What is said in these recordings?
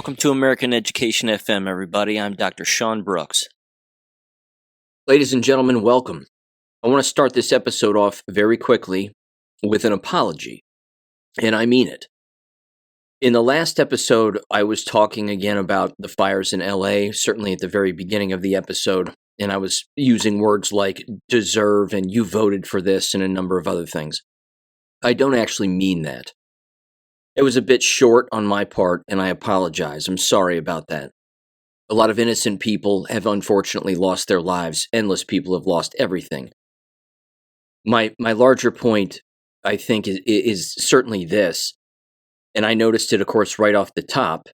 Welcome to American Education FM, everybody. I'm Dr. Sean Brooks. Ladies and gentlemen, welcome. I want to start this episode off very quickly with an apology, and I mean it. In the last episode, I was talking again about the fires in LA, certainly at the very beginning of the episode, and I was using words like deserve and you voted for this and a number of other things. I don't actually mean that. It was a bit short on my part, and I apologize. I'm sorry about that. A lot of innocent people have unfortunately lost their lives. Endless people have lost everything. My larger point, I think, is certainly this, and I noticed it, of course, right off the top,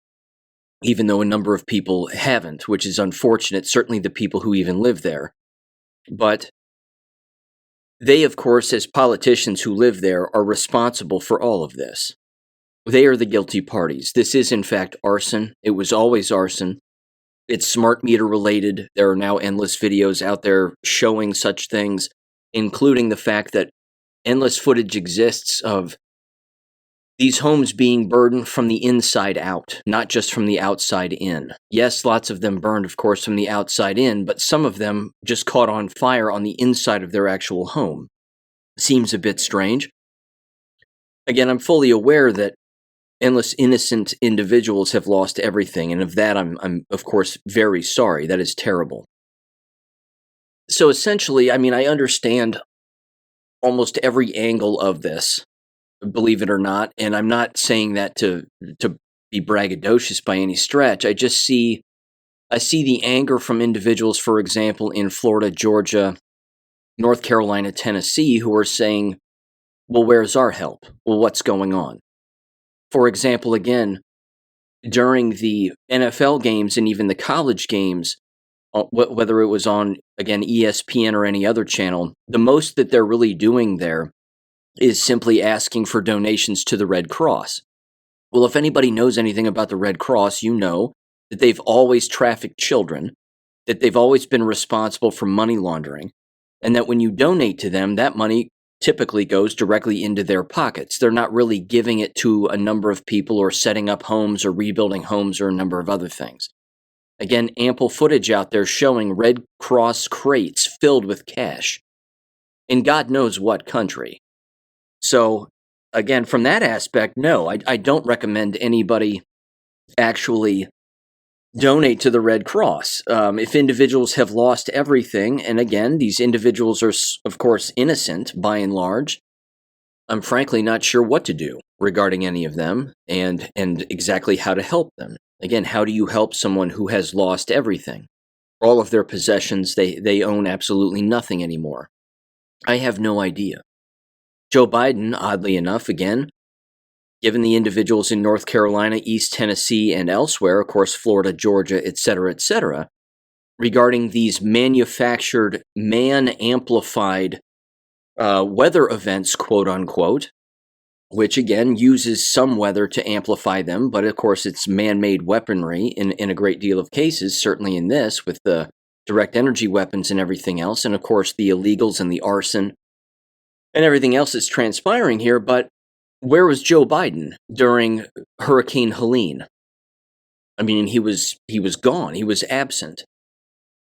even though a number of people haven't, which is unfortunate, certainly the people who even live there. But they, of course, as politicians who live there, are responsible for all of this. They are the guilty parties. This is, in fact, arson. It was always arson. It's smart meter related. There are now endless videos out there showing such things, including the fact that endless footage exists of these homes being burned from the inside out, not just from the outside in. Yes, lots of them burned, of course, from the outside in, but some of them just caught on fire on the inside of their actual home. Seems a bit strange. Again, I'm fully aware that endless innocent individuals have lost everything, and of that I'm of course very sorry. That is terrible. So essentially, I understand almost every angle of this, believe it or not, and I'm not saying that to be braggadocious by any stretch. I see the anger from individuals, for example, in Florida, Georgia, North Carolina, Tennessee, who are saying, well, where's our help? Well, what's going on? For example, again, during the NFL games and even the college games, whether it was on, again, ESPN or any other channel, the most that they're really doing there is simply asking for donations to the Red Cross. Well, if anybody knows anything about the Red Cross, you know that they've always trafficked children, that they've always been responsible for money laundering, and that when you donate to them, that money typically goes directly into their pockets. They're not really giving it to a number of people or setting up homes or rebuilding homes or a number of other things. Again, ample footage out there showing Red Cross crates filled with cash in God knows what country. So, again, from that aspect, no, I don't recommend anybody actually donate to the Red Cross. If individuals have lost everything, and again, these individuals are, of course, innocent by and large, I'm frankly not sure what to do regarding any of them and exactly how to help them. Again, how do you help someone who has lost everything? All of their possessions, they own absolutely nothing anymore. I have no idea. Joe Biden, oddly enough, again, given the individuals in North Carolina, East Tennessee, and elsewhere, of course, Florida, Georgia, etc., regarding these manufactured, man-amplified weather events, quote-unquote, which, again, uses some weather to amplify them, but, of course, it's man-made weaponry in a great deal of cases, certainly in this, with the direct energy weapons and everything else, and, of course, the illegals and the arson, and everything else that's transpiring here, but where was Joe Biden during Hurricane Helene? He was gone. He was absent.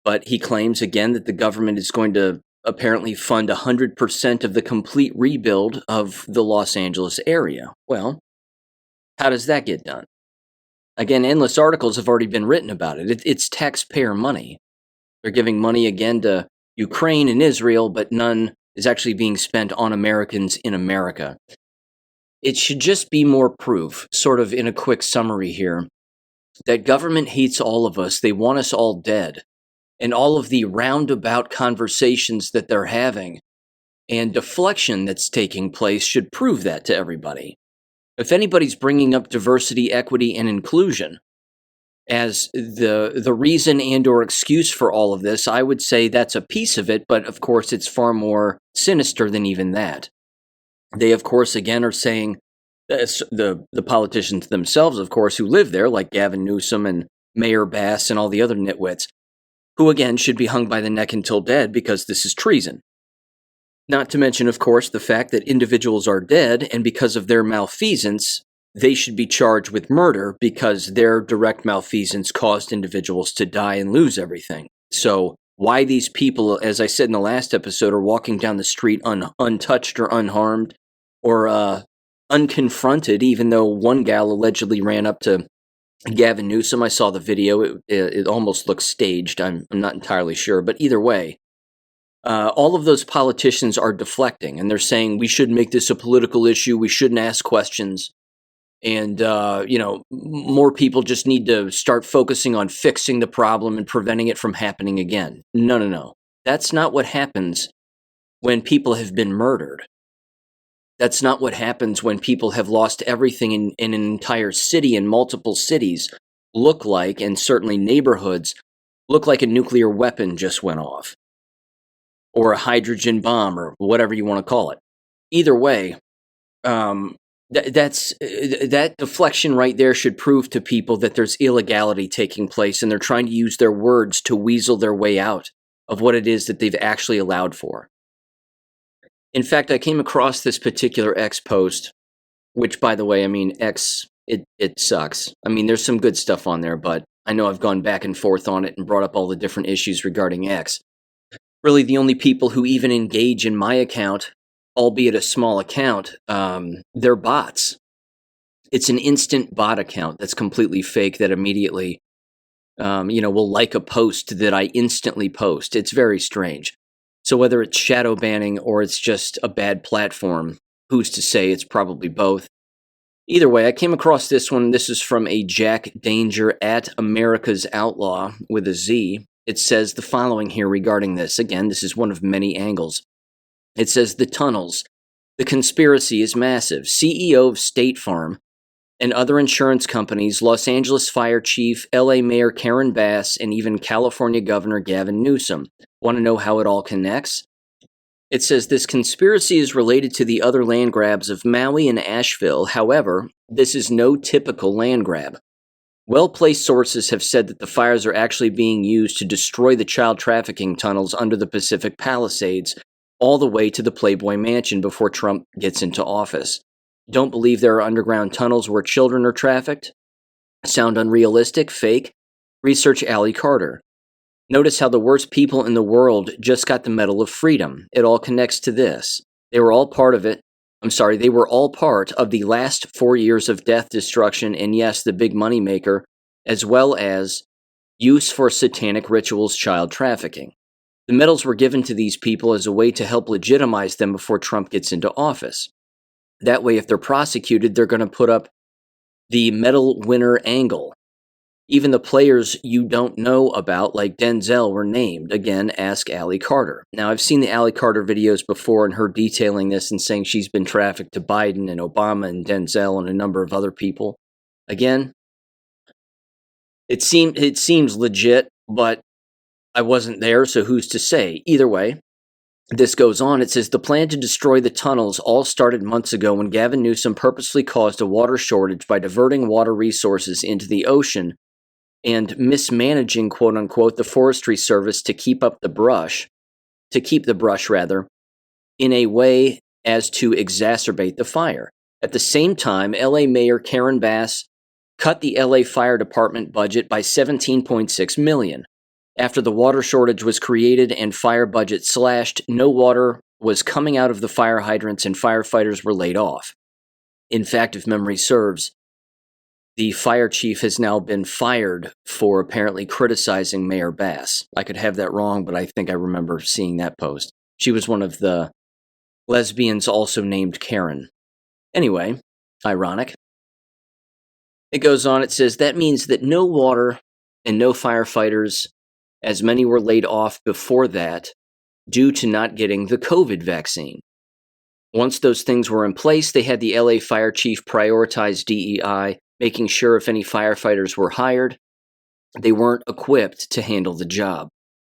But he claims again that the government is going to apparently fund 100% of the complete rebuild of the Los Angeles area. Well, how does that get done? Again, endless articles have already been written about it. It's taxpayer money. They're giving money again to Ukraine and Israel, but none is actually being spent on Americans in America. It should just be more proof, sort of in a quick summary here, that government hates all of us. They want us all dead. And all of the roundabout conversations that they're having and deflection that's taking place should prove that to everybody. If anybody's bringing up diversity, equity, and inclusion as the reason and or excuse for all of this, I would say that's a piece of it, but of course it's far more sinister than even that. They, of course, again, are saying, the politicians themselves, of course, who live there, like Gavin Newsom and Mayor Bass and all the other nitwits, who, again, should be hung by the neck until dead because this is treason. Not to mention, of course, the fact that individuals are dead, and because of their malfeasance, they should be charged with murder because their direct malfeasance caused individuals to die and lose everything. So why these people, as I said in the last episode, are walking down the street untouched or unharmed or unconfronted, even though one gal allegedly ran up to Gavin Newsom. I saw the video. It almost looks staged. I'm not entirely sure. But either way, all of those politicians are deflecting, and they're saying we should make this a political issue. We shouldn't ask questions. And, more people just need to start focusing on fixing the problem and preventing it from happening again. No. That's not what happens when people have been murdered. That's not what happens when people have lost everything in an entire city and multiple cities look like, and certainly neighborhoods, look like a nuclear weapon just went off. Or a hydrogen bomb, or whatever you want to call it. Either way, that deflection right there should prove to people that there's illegality taking place, and they're trying to use their words to weasel their way out of what it is that they've actually allowed for. In fact, I came across this particular X post, which, by the way, X, it sucks. There's some good stuff on there, but I know I've gone back and forth on it and brought up all the different issues regarding X. Really, the only people who even engage in my account, albeit a small account, they're bots. It's an instant bot account that's completely fake that immediately, will like a post that I instantly post. It's very strange. So whether it's shadow banning or it's just a bad platform, who's to say? It's probably both. Either way, I came across this one. This is from a Jack Danger at America's Outlaw with a Z. It says the following here regarding this. Again, this is one of many angles. It says, the tunnels. The conspiracy is massive. CEO of State Farm and other insurance companies, Los Angeles Fire Chief, LA Mayor Karen Bass, and even California Governor Gavin Newsom. Want to know how it all connects? It says this conspiracy is related to the other land grabs of Maui and Asheville. However, this is no typical land grab. Well-placed sources have said that the fires are actually being used to destroy the child trafficking tunnels under the Pacific Palisades, all the way to the Playboy Mansion before Trump gets into office. Don't believe there are underground tunnels where children are trafficked? Sound unrealistic? Fake? Research Allie Carter. Notice how the worst people in the world just got the Medal of Freedom. It all connects to this. They were all part of it. They were all part of the last 4 years of death, destruction, and yes, the big money maker, as well as use for satanic rituals, child trafficking. The medals were given to these people as a way to help legitimize them before Trump gets into office. That way, if they're prosecuted, they're going to put up the medal winner angle. Even the players you don't know about, like Denzel, were named. Again, ask Allie Carter. Now, I've seen the Allie Carter videos before and her detailing this and saying she's been trafficked to Biden and Obama and Denzel and a number of other people. Again, it seems legit, but I wasn't there, so who's to say? Either way, this goes on. It says, the plan to destroy the tunnels all started months ago when Gavin Newsom purposely caused a water shortage by diverting water resources into the ocean and mismanaging, quote unquote, the Forestry Service to keep the brush, in a way as to exacerbate the fire. At the same time, LA Mayor Karen Bass cut the LA Fire Department budget by $17.6 million. After the water shortage was created and fire budget slashed, no water was coming out of the fire hydrants and firefighters were laid off. In fact, if memory serves, the fire chief has now been fired for apparently criticizing Mayor Bass. I could have that wrong, but I think I remember seeing that post. She was one of the lesbians also named Karen. Anyway, ironic. It goes on, it says, that means that no water and no firefighters, as many were laid off before that, due to not getting the COVID vaccine. Once those things were in place, they had the LA fire chief prioritize DEI, making sure if any firefighters were hired, they weren't equipped to handle the job.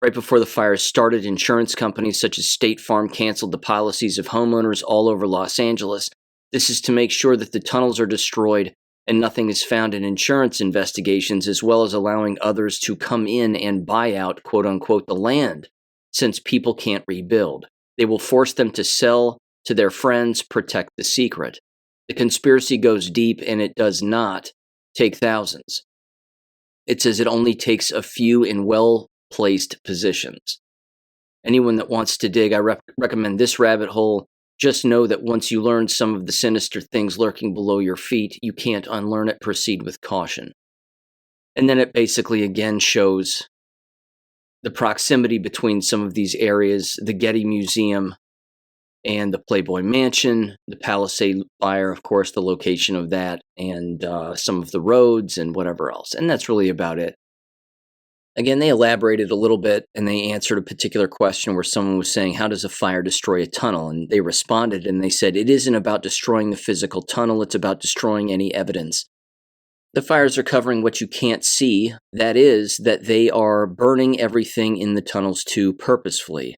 Right before the fires started, insurance companies such as State Farm canceled the policies of homeowners all over Los Angeles. This is to make sure that the tunnels are destroyed and nothing is found in insurance investigations, as well as allowing others to come in and buy out, quote unquote, the land, since people can't rebuild. They will force them to sell to their friends, protect the secret. The conspiracy goes deep, and it does not take thousands. It says it only takes a few in well-placed positions. Anyone that wants to dig, I recommend this rabbit hole. Just know that once you learn some of the sinister things lurking below your feet, you can't unlearn it. Proceed with caution. And then it basically again shows the proximity between some of these areas, the Getty Museum and the Playboy Mansion, the Palisade fire, of course, the location of that, and some of the roads and whatever else. And that's really about it. Again, they elaborated a little bit, and they answered a particular question where someone was saying, how does a fire destroy a tunnel? And they responded, and they said, it isn't about destroying the physical tunnel, it's about destroying any evidence. The fires are covering what you can't see. That is, that they are burning everything in the tunnels too purposefully.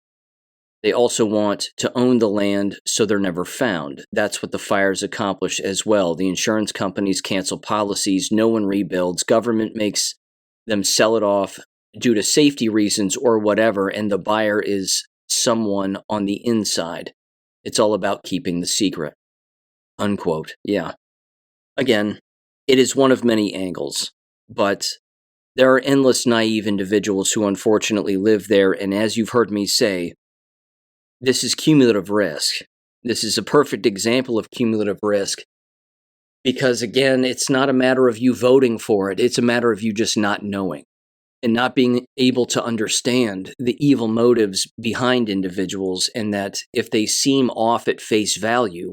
They also want to own the land so they're never found. That's what the fires accomplish as well. The insurance companies cancel policies, no one rebuilds, government makes them sell it off due to safety reasons or whatever, and the buyer is someone on the inside. It's all about keeping the secret. Unquote. Yeah. Again, it is one of many angles, but there are endless naive individuals who unfortunately live there, and as you've heard me say, this is cumulative risk. This is a perfect example of cumulative risk because, again, it's not a matter of you voting for it. It's a matter of you just not knowing and not being able to understand the evil motives behind individuals, and that if they seem off at face value,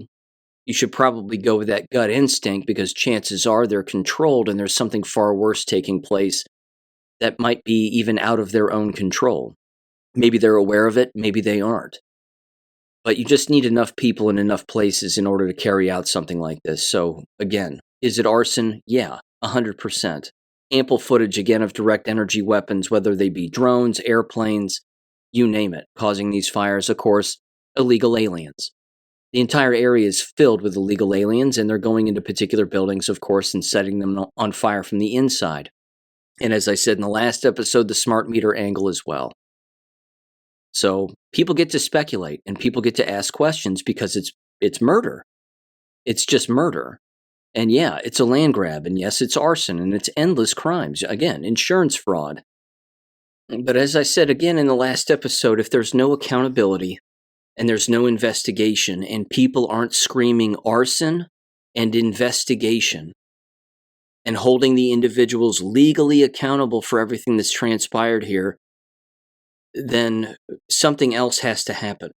you should probably go with that gut instinct because chances are they're controlled and there's something far worse taking place that might be even out of their own control. Maybe they're aware of it, maybe they aren't. But you just need enough people in enough places in order to carry out something like this. So, again, is it arson? Yeah, 100%. Ample footage, again, of direct energy weapons, whether they be drones, airplanes, you name it, causing these fires. Of course, illegal aliens. The entire area is filled with illegal aliens, and they're going into particular buildings, of course, and setting them on fire from the inside. And as I said in the last episode, the smart meter angle as well. So people get to speculate and people get to ask questions because it's murder. It's just murder. And yeah, it's a land grab. And yes, it's arson and it's endless crimes. Again, insurance fraud. But as I said again in the last episode, if there's no accountability and there's no investigation and people aren't screaming arson and investigation and holding the individuals legally accountable for everything that's transpired here, then something else has to happen.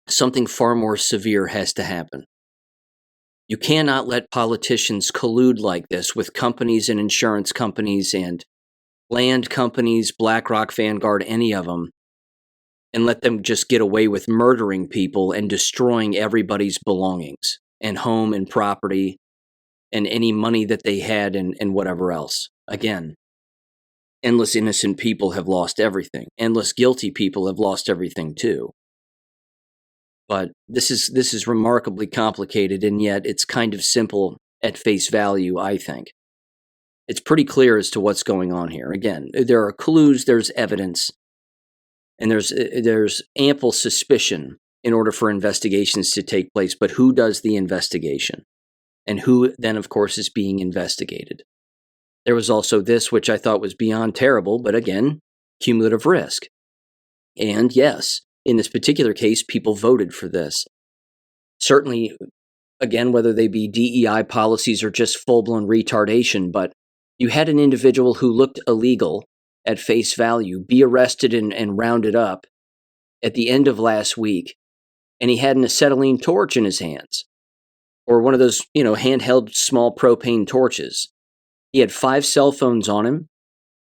Something far more severe has to happen. You cannot let politicians collude like this with companies and insurance companies and land companies, BlackRock, Vanguard, any of them, and let them just get away with murdering people and destroying everybody's belongings and home and property and any money that they had and whatever else. Again, endless innocent people have lost everything. Endless guilty people have lost everything too. But this is remarkably complicated, and yet it's kind of simple at face value, I think. It's pretty clear as to what's going on here. Again, there are clues, there's evidence, and there's ample suspicion in order for investigations to take place. But who does the investigation? And who then, of course, is being investigated? There was also this, which I thought was beyond terrible, but again, cumulative risk. And yes, in this particular case, people voted for this. Certainly, again, whether they be DEI policies or just full-blown retardation, but you had an individual who looked illegal at face value be arrested and rounded up at the end of last week, and he had an acetylene torch in his hands, or one of those, handheld small propane torches. He had 5 cell phones on him,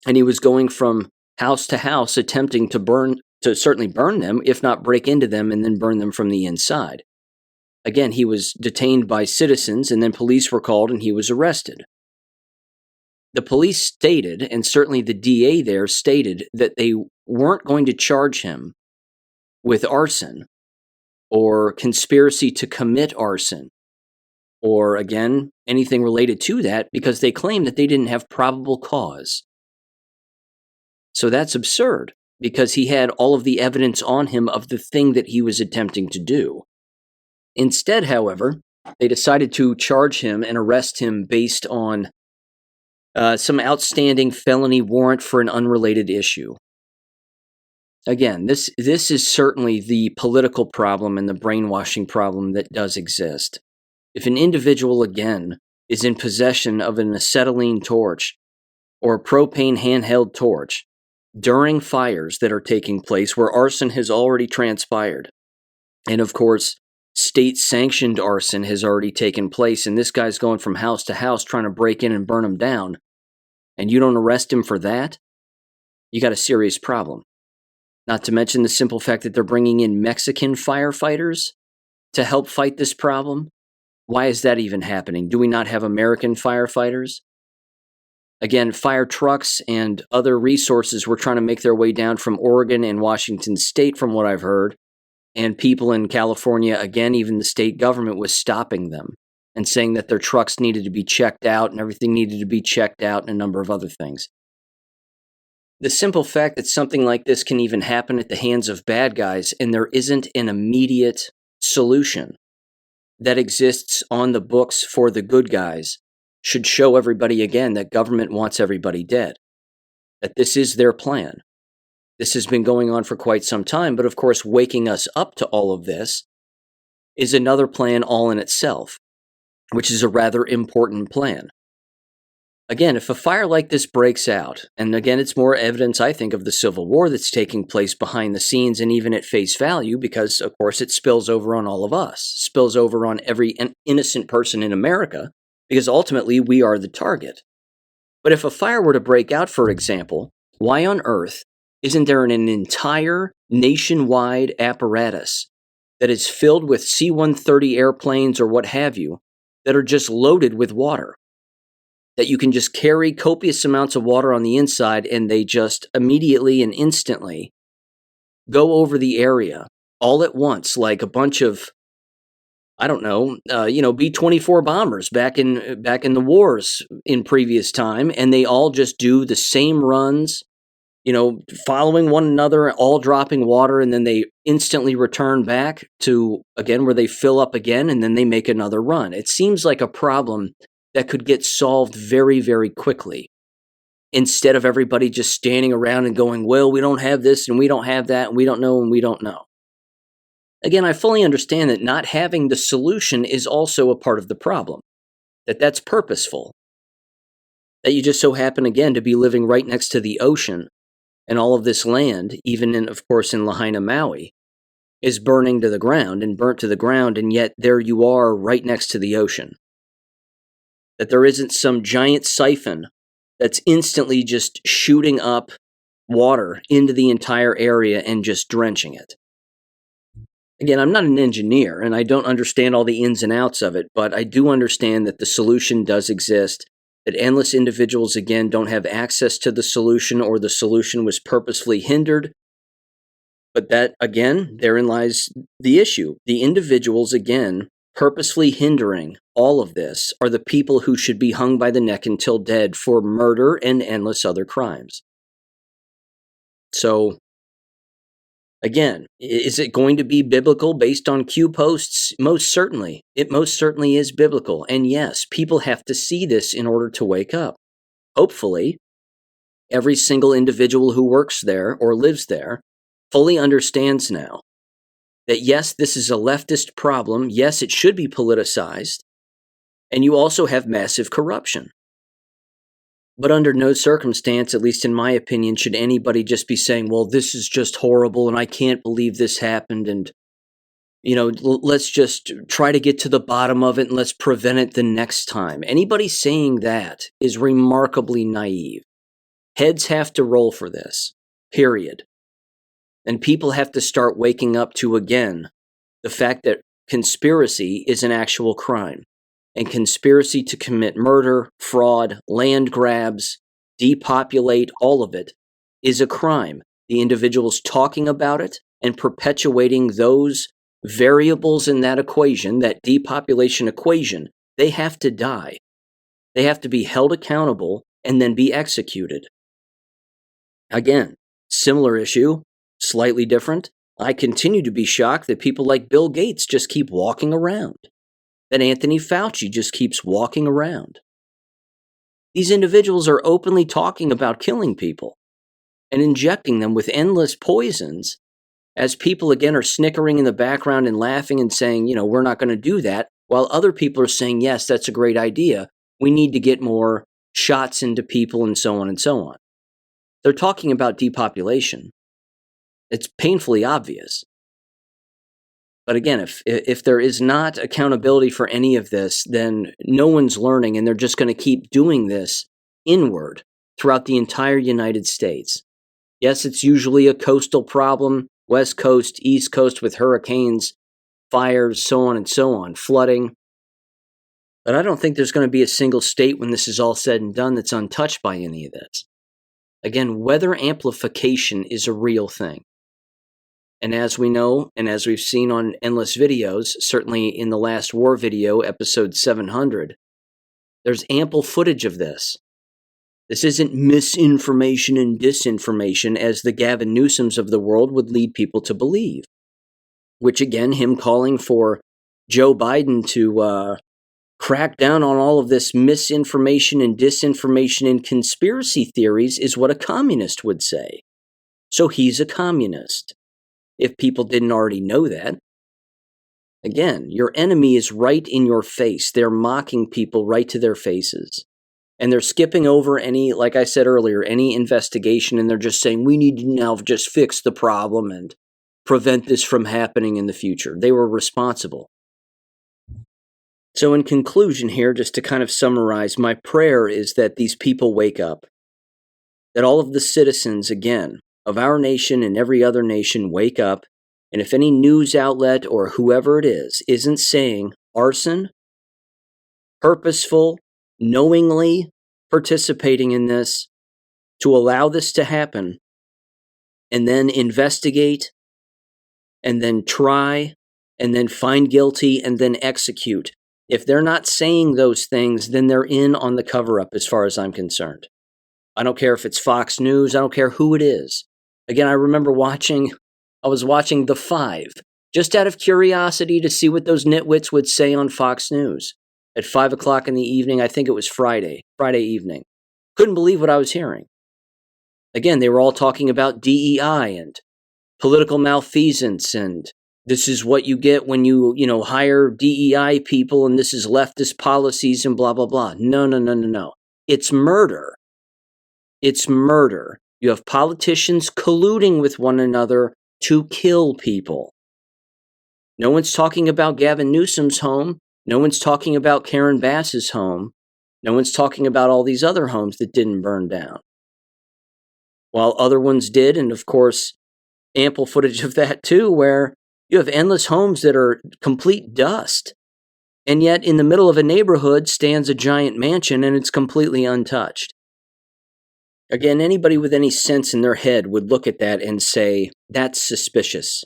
and he was going from house to house attempting to certainly burn them, if not break into them and then burn them from the inside. Again, he was detained by citizens, and then police were called, and he was arrested. The police stated, and certainly the DA there stated, that they weren't going to charge him with arson or conspiracy to commit arson, or, again, anything related to that, because they claimed that they didn't have probable cause. So that's absurd, because he had all of the evidence on him of the thing that he was attempting to do. Instead, however, They decided to charge him and arrest him based on some outstanding felony warrant for an unrelated issue. Again, this is certainly the political problem and the brainwashing problem that does exist. If an individual, again, is in possession of an acetylene torch or a propane handheld torch during fires that are taking place where arson has already transpired, and of course, state-sanctioned arson has already taken place, and this guy's going from house to house trying to break in and burn them down, and you don't arrest him for that, you got a serious problem. Not to mention the simple fact that they're bringing in Mexican firefighters to help fight this problem. Why is that even happening? Do we not have American firefighters? Again, fire trucks and other resources were trying to make their way down from Oregon and Washington State, from what I've heard. And people in California, again, even the state government was stopping them and saying that their trucks needed to be checked out and everything needed to be checked out and a number of other things. The simple fact that something like this can even happen at the hands of bad guys and there isn't an immediate solution that exists on the books for the good guys should show everybody again that government wants everybody dead, that this is their plan. This has been going on for quite some time, but of course, waking us up to all of this is another plan all in itself, which is a rather important plan. Again, if a fire like this breaks out, and again, it's more evidence, I think, of the Civil War that's taking place behind the scenes and even at face value, because, of course, it spills over on all of us, spills over on every innocent person in America, because ultimately we are the target. But if a fire were to break out, for example, why on earth isn't there an entire nationwide apparatus that is filled with C-130 airplanes or what have you that are just loaded with water? That you can just carry copious amounts of water on the inside and they just immediately and instantly go over the area all at once, like a bunch of, I don't know, B-24 bombers back in the wars in previous time, and they all just do the same runs, following one another, all dropping water, and then they instantly return back to, again, where they fill up again, and then they make another run. It seems like a problem that could get solved very, very quickly, instead of everybody just standing around and going, well, we don't have this, and we don't have that, and we don't know, and we don't know. Again, I fully understand that not having the solution is also a part of the problem, that's purposeful, that you just so happen, again, to be living right next to the ocean, and all of this land, even in, of course, in Lahaina, Maui, is burning to the ground and burnt to the ground, and yet there you are right next to the ocean. That there isn't some giant siphon that's instantly just shooting up water into the entire area and just drenching it. Again, I'm not an engineer, and I don't understand all the ins and outs of it, but I do understand that the solution does exist, that endless individuals, again, don't have access to the solution, or the solution was purposefully hindered. But that, again, therein lies the issue. The individuals, again, purposefully hindering all of this are the people who should be hung by the neck until dead for murder and endless other crimes. So, again, is it going to be biblical based on Q posts? Most certainly. It most certainly is biblical. And yes, people have to see this in order to wake up. Hopefully, every single individual who works there or lives there fully understands now that yes, this is a leftist problem. Yes, it should be politicized. And you also have massive corruption. But under no circumstance, at least in my opinion, should anybody just be saying, well, this is just horrible and I can't believe this happened. And, let's just try to get to the bottom of it and let's prevent it the next time. Anybody saying that is remarkably naive. Heads have to roll for this, period. And people have to start waking up to, again, the fact that conspiracy is an actual crime. And conspiracy to commit murder, fraud, land grabs, depopulate, all of it, is a crime. The individuals talking about it and perpetuating those variables in that equation, that depopulation equation, they have to die. They have to be held accountable and then be executed. Again, similar issue, slightly different. I continue to be shocked that people like Bill Gates just keep walking around. that Anthony Fauci just keeps walking around. These individuals are openly talking about killing people and injecting them with endless poisons, as people again are snickering in the background and laughing and saying, we're not going to do that, while other people are saying, yes, that's a great idea. We need to get more shots into people and so on and so on. They're talking about depopulation. It's painfully obvious. But again, if there is not accountability for any of this, then no one's learning, and they're just going to keep doing this inward throughout the entire United States. Yes, it's usually a coastal problem, West Coast, East Coast, with hurricanes, fires, so on, flooding. But I don't think there's going to be a single state when this is all said and done that's untouched by any of this. Again, weather amplification is a real thing. And as we know, and as we've seen on endless videos, certainly in the last war video, episode 700, there's ample footage of this. This isn't misinformation and disinformation, as the Gavin Newsoms of the world would lead people to believe. Which again, him calling for Joe Biden to crack down on all of this misinformation and disinformation and conspiracy theories is what a communist would say. So he's a communist. If people didn't already know that. Again, your enemy is right in your face. They're mocking people right to their faces. And they're skipping over any, like I said earlier, any investigation, and they're just saying, we need to now just fix the problem and prevent this from happening in the future. They were responsible. So in conclusion here, just to kind of summarize, my prayer is that these people wake up. That all of the citizens, again, of our nation and every other nation wake up, and if any news outlet or whoever it is isn't saying arson, purposeful, knowingly participating in this to allow this to happen, and then investigate, and then try, and then find guilty, and then execute. If they're not saying those things, then they're in on the cover-up as far as I'm concerned. I don't care if it's Fox News, I don't care who it is. Again, I remember I was watching The Five, just out of curiosity to see what those nitwits would say on Fox News. At 5 o'clock in the evening, I think it was Friday evening. Couldn't believe what I was hearing. Again, they were all talking about DEI and political malfeasance, and this is what you get when you hire DEI people, and this is leftist policies and blah, blah, blah. No. It's murder. It's murder. You have politicians colluding with one another to kill people. No one's talking about Gavin Newsom's home. No one's talking about Karen Bass's home. No one's talking about all these other homes that didn't burn down. While other ones did, and of course, ample footage of that too, where you have endless homes that are complete dust. And yet in the middle of a neighborhood stands a giant mansion and it's completely untouched. Again, anybody with any sense in their head would look at that and say, that's suspicious.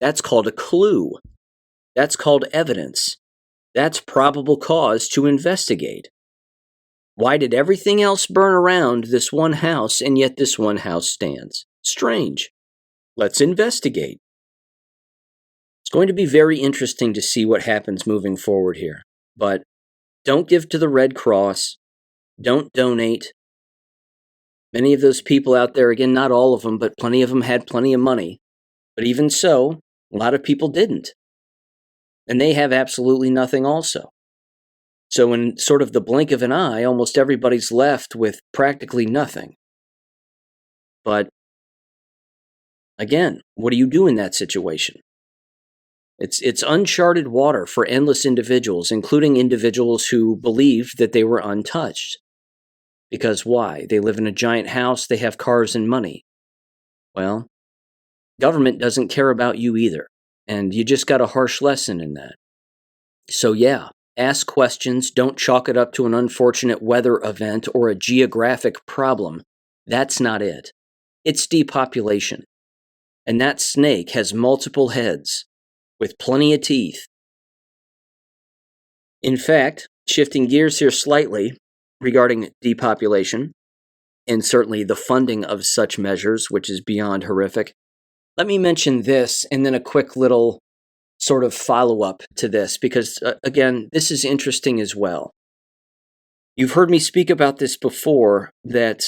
That's called a clue. That's called evidence. That's probable cause to investigate. Why did everything else burn around this one house, and yet this one house stands? Strange. Let's investigate. It's going to be very interesting to see what happens moving forward here. But don't give to the Red Cross. Don't donate. Many of those people out there, again, not all of them, but plenty of them had plenty of money. But even so, a lot of people didn't. And they have absolutely nothing also. So in sort of the blink of an eye, almost everybody's left with practically nothing. But again, what do you do in that situation? It's uncharted water for endless individuals, including individuals who believed that they were untouched. Because why? They live in a giant house, they have cars and money. Well, government doesn't care about you either. And you just got a harsh lesson in that. So yeah, ask questions, don't chalk it up to an unfortunate weather event or a geographic problem. That's not it. It's depopulation. And that snake has multiple heads, with plenty of teeth. In fact, shifting gears here slightly regarding depopulation, and certainly the funding of such measures, which is beyond horrific, let me mention this and then a quick little sort of follow-up to this because, again, this is interesting as well. You've heard me speak about this before, that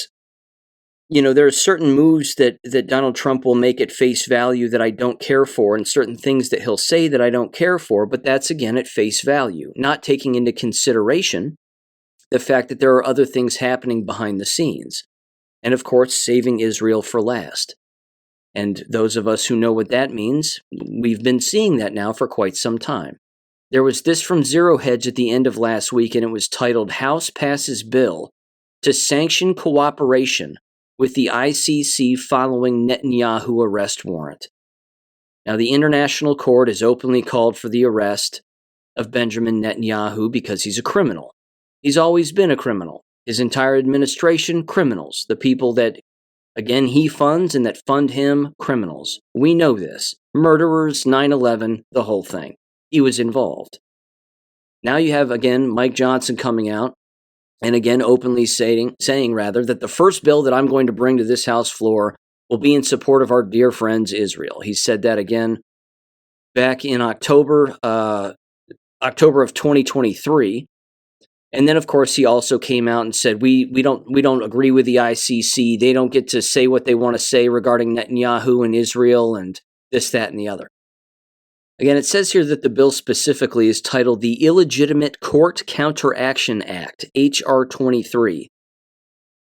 there are certain moves that Donald Trump will make at face value that I don't care for, and certain things that he'll say that I don't care for, but that's, again, at face value, not taking into consideration the fact that there are other things happening behind the scenes. And, of course, saving Israel for last. And those of us who know what that means, we've been seeing that now for quite some time. There was this from Zero Hedge at the end of last week, and it was titled, House Passes Bill to Sanction Cooperation with the ICC Following Netanyahu Arrest Warrant. Now, the International Court has openly called for the arrest of Benjamin Netanyahu because he's a criminal. He's always been a criminal. His entire administration, criminals. The people that, again, he funds and that fund him, criminals. We know this. Murderers, 9/11, the whole thing. He was involved. Now you have, again, Mike Johnson coming out and, again, openly saying that the first bill that I'm going to bring to this House floor will be in support of our dear friends Israel. He said that again back in October of 2023. And then, of course, he also came out and said, we don't agree with the ICC. They don't get to say what they want to say regarding Netanyahu and Israel and this, that, and the other. Again, it says here that the bill specifically is titled the Illegitimate Court Counteraction Act, H.R. 23.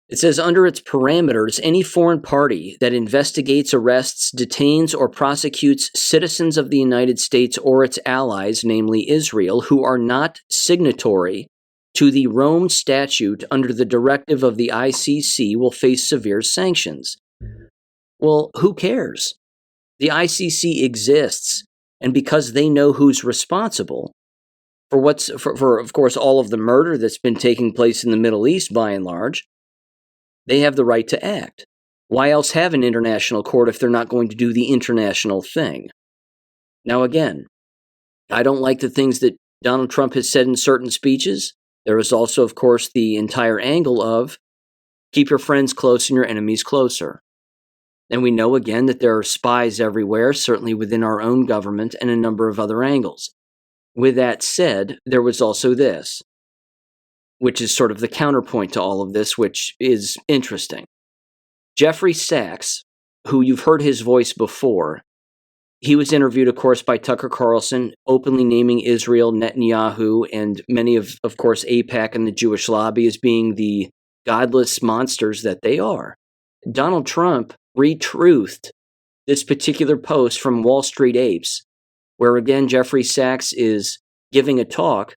It says under its parameters, any foreign party that investigates, arrests, detains, or prosecutes citizens of the United States or its allies, namely Israel, who are not signatory to the Rome Statute under the directive of the ICC will face severe sanctions. Well, who cares? The ICC exists, and because they know who's responsible for of course, all of the murder that's been taking place in the Middle East by and large, they have the right to act. Why else have an international court if they're not going to do the international thing? Now, again, I don't like the things that Donald Trump has said in certain speeches. There is also, of course, the entire angle of keep your friends close and your enemies closer. And we know, again, that there are spies everywhere, certainly within our own government, and a number of other angles. With that said, there was also this, which is sort of the counterpoint to all of this, which is interesting. Jeffrey Sachs, who you've heard his voice before, he was interviewed, of course, by Tucker Carlson, openly naming Israel, Netanyahu, and many of course, AIPAC and the Jewish lobby as being the godless monsters that they are. Donald Trump retruthed this particular post from Wall Street Apes, where, again, Jeffrey Sachs is giving a talk,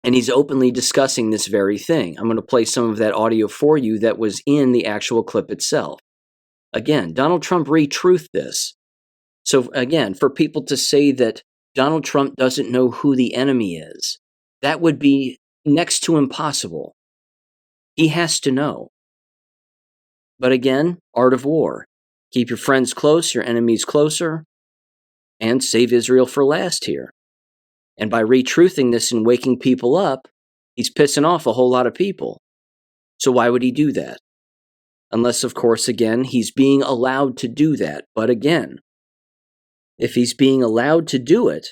and he's openly discussing this very thing. I'm going to play some of that audio for you that was in the actual clip itself. Again, Donald Trump retruthed this. So, again, for people to say that Donald Trump doesn't know who the enemy is, that would be next to impossible. He has to know. But again, art of war. Keep your friends close, your enemies closer, and save Israel for last here. And by retruthing this and waking people up, he's pissing off a whole lot of people. So why would he do that? Unless, of course, again, he's being allowed to do that. But again, if he's being allowed to do it,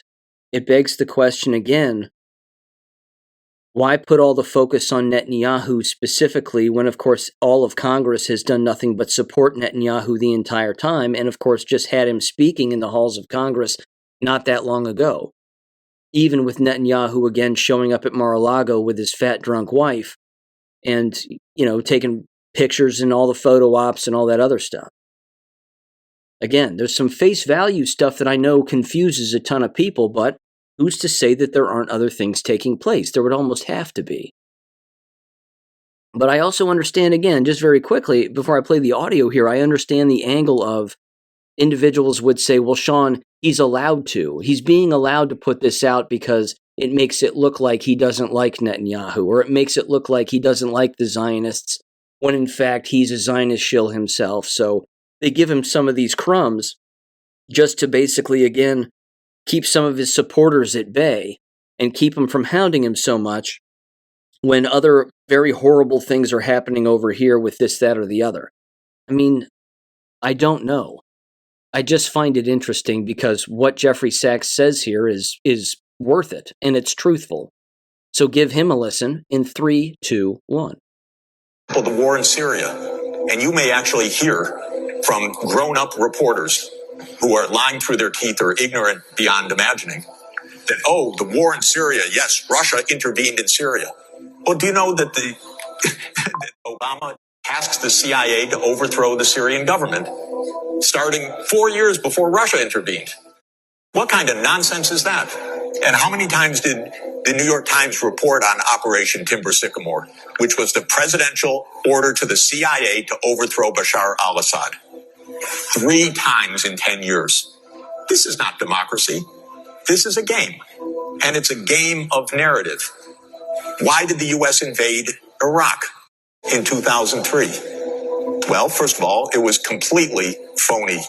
it begs the question again, why put all the focus on Netanyahu specifically when, of course, all of Congress has done nothing but support Netanyahu the entire time and, of course, just had him speaking in the halls of Congress not that long ago? Even with Netanyahu, again, showing up at Mar-a-Lago with his fat, drunk wife and, taking pictures and all the photo ops and all that other stuff. Again, there's some face value stuff that I know confuses a ton of people, but who's to say that there aren't other things taking place? There would almost have to be. But I also understand, again, just very quickly, before I play the audio here, I understand the angle of individuals would say, well, Sean, he's allowed to. He's being allowed to put this out because it makes it look like he doesn't like Netanyahu, or it makes it look like he doesn't like the Zionists, when in fact he's a Zionist shill himself. So they give him some of these crumbs just to basically, again, keep some of his supporters at bay and keep him from hounding him so much when other very horrible things are happening over here with this, that, or the other. I mean, I don't know. I just find it interesting because what Jeffrey Sachs says here is worth it, and it's truthful. So give him a listen in 3, 2, 1. Well, the war in Syria, and you may actually hear from grown-up reporters who are lying through their teeth or ignorant beyond imagining that, oh, the war in Syria, yes, Russia intervened in Syria. Well, do you know that that Obama tasked the CIA to overthrow the Syrian government starting 4 years before Russia intervened? What kind of nonsense is that? And how many times did the New York Times report on Operation Timber Sycamore, which was the presidential order to the CIA to overthrow Bashar al-Assad? 3 times in 10 years. This is not democracy. This is a game. And it's a game of narrative. Why did the U.S. invade Iraq in 2003? Well, first of all, it was completely phony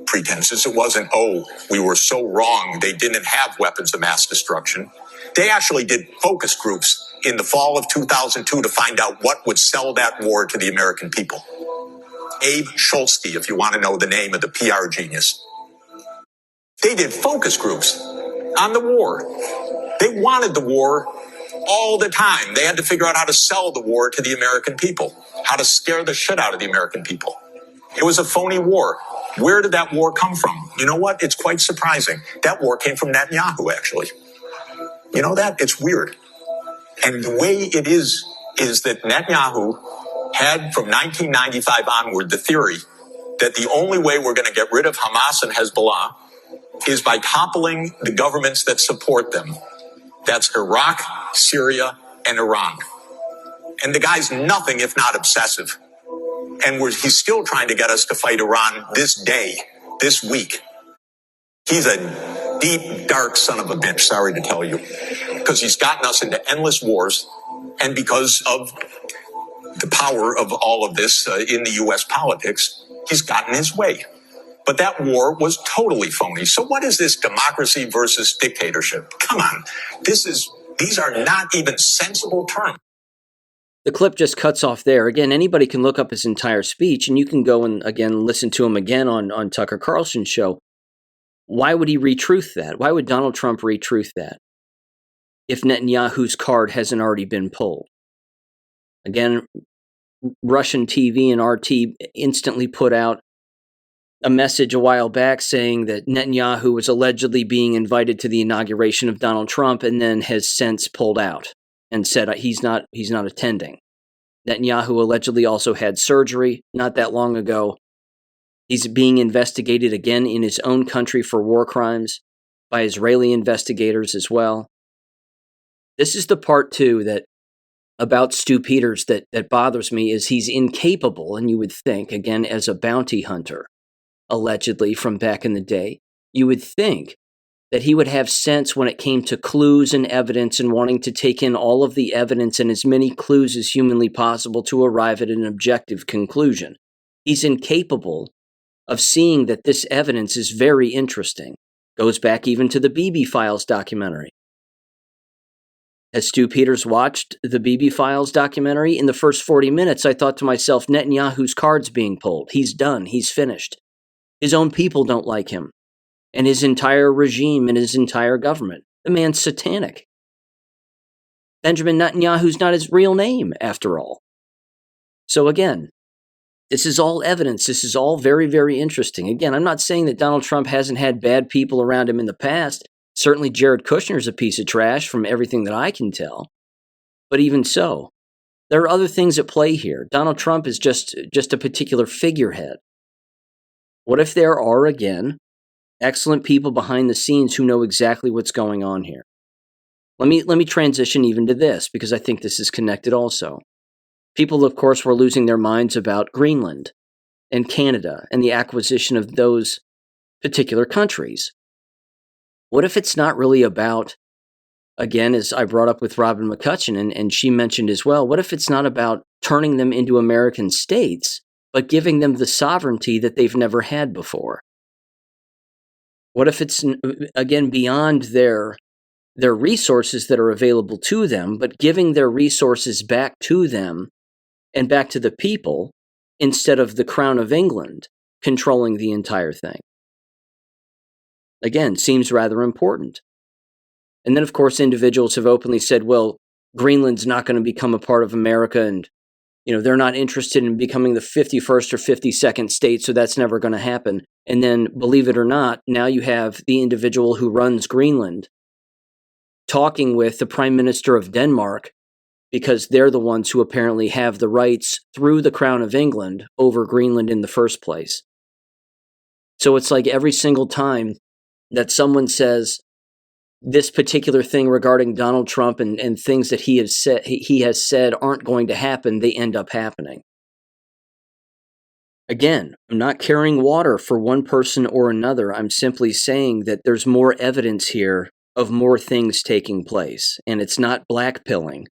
pretenses. It wasn't, oh, we were so wrong, they didn't have weapons of mass destruction. They actually did focus groups in the fall of 2002 to find out what would sell that war to the American people. Abe Schultzke, if you want to know the name of the PR genius. They did focus groups on the war. They wanted the war all the time. They had to figure out how to sell the war to the American people, how to scare the shit out of the American people. It was a phony war. Where did that war come from? You know what? It's quite surprising. That war came from Netanyahu, actually. You know that? It's weird. And the way it is that Netanyahu had from 1995 onward the theory that the only way we're going to get rid of Hamas and Hezbollah is by toppling the governments that support them. That's Iraq, Syria, and Iran. And the guy's nothing if not obsessive. And he's still trying to get us to fight Iran this day, this week. He's a deep, dark son of a bitch, sorry to tell you, because he's gotten us into endless wars. And because of the power of all of this in the U.S. politics, he's gotten his way. But that war was totally phony. So what is this democracy versus dictatorship? Come on. These are not even sensible terms. The clip just cuts off there. Again, anybody can look up his entire speech, and you can go and, again, listen to him again on Tucker Carlson's show. Why would he retruth that? Why would Donald Trump retruth that if Netanyahu's card hasn't already been pulled? Again, Russian TV and RT instantly put out a message a while back saying that Netanyahu was allegedly being invited to the inauguration of Donald Trump and then has since pulled out and said he's not attending. Netanyahu allegedly also had surgery not that long ago. He's being investigated again in his own country for war crimes by Israeli investigators as well. This is the part, too, that about Stu Peters that bothers me is he's incapable, and you would think, again, as a bounty hunter, allegedly from back in the day, you would think that he would have sense when it came to clues and evidence and wanting to take in all of the evidence and as many clues as humanly possible to arrive at an objective conclusion. He's incapable of seeing that this evidence is very interesting. Goes back even to the BB Files documentary. As Stu Peters watched the BB Files documentary, in the first 40 minutes, I thought to myself, Netanyahu's card's being pulled. He's done. He's finished. His own people don't like him. And his entire regime and his entire government. The man's satanic. Benjamin Netanyahu's not his real name, after all. So again, this is all evidence. This is all very, very interesting. Again, I'm not saying that Donald Trump hasn't had bad people around him in the past. Certainly Jared Kushner's a piece of trash from everything that I can tell. But even so, there are other things at play here. Donald Trump is just a particular figurehead. What if there are, again, excellent people behind the scenes who know exactly what's going on here? Let me transition even to this, because I think this is connected also. People, of course, were losing their minds about Greenland and Canada and the acquisition of those particular countries. What if it's not really about, again, as I brought up with Robin McCutcheon, and she mentioned as well, what if it's not about turning them into American states, but giving them the sovereignty that they've never had before? What if it's, again, beyond their resources that are available to them, but giving their resources back to them and back to the people instead of the Crown of England controlling the entire thing? again, seems rather important. And then, of course, individuals have openly said, well, Greenland's not going to become a part of America, and they're not interested in becoming the 51st or 52nd state, so that's never going to happen. And then, believe it or not, now you have the individual who runs Greenland talking with the Prime Minister of Denmark, because they're the ones who apparently have the rights through the Crown of England over Greenland in the first place. So it's like every single time that someone says this particular thing regarding Donald Trump and things that he has said aren't going to happen, they end up happening. Again, I'm not carrying water for one person or another. I'm simply saying that there's more evidence here of more things taking place. And it's not blackpilling.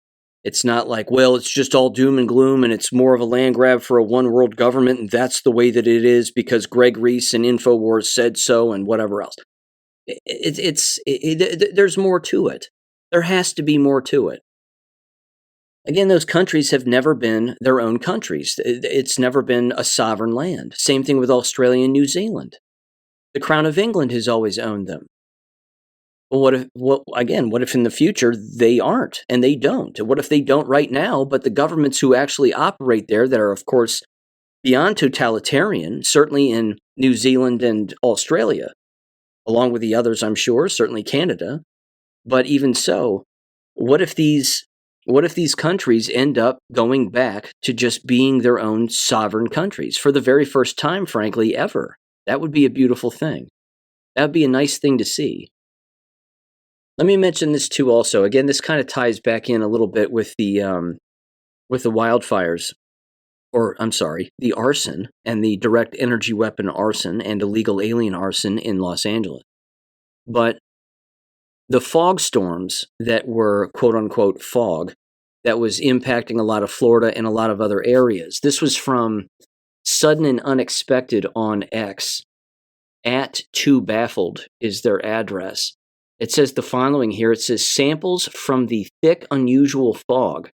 It's not like, well, it's just all doom and gloom and it's more of a land grab for a one world government and that's the way that it is because Greg Reese and InfoWars said so and whatever else. There's more to it. There has to be more to it. Again, those countries have never been their own countries. It's never been a sovereign land. Same thing with Australia and New Zealand. The Crown of England has always owned them. Well, what if in the future they aren't and they don't? What if they don't right now, but the governments who actually operate there that are, of course, beyond totalitarian, certainly in New Zealand and Australia, along with the others, I'm sure, certainly Canada. But even so, what if these countries end up going back to just being their own sovereign countries for the very first time, frankly, ever? That would be a beautiful thing. That would be a nice thing to see. Let me mention this too also. Again, this kind of ties back in a little bit with the wildfires, the arson and the direct energy weapon arson and illegal alien arson in Los Angeles. But the fog storms that were quote unquote fog that was impacting a lot of Florida and a lot of other areas. This was from Sudden and Unexpected on X. @2baffled is their address. It says the following here. It says samples from the thick, unusual fog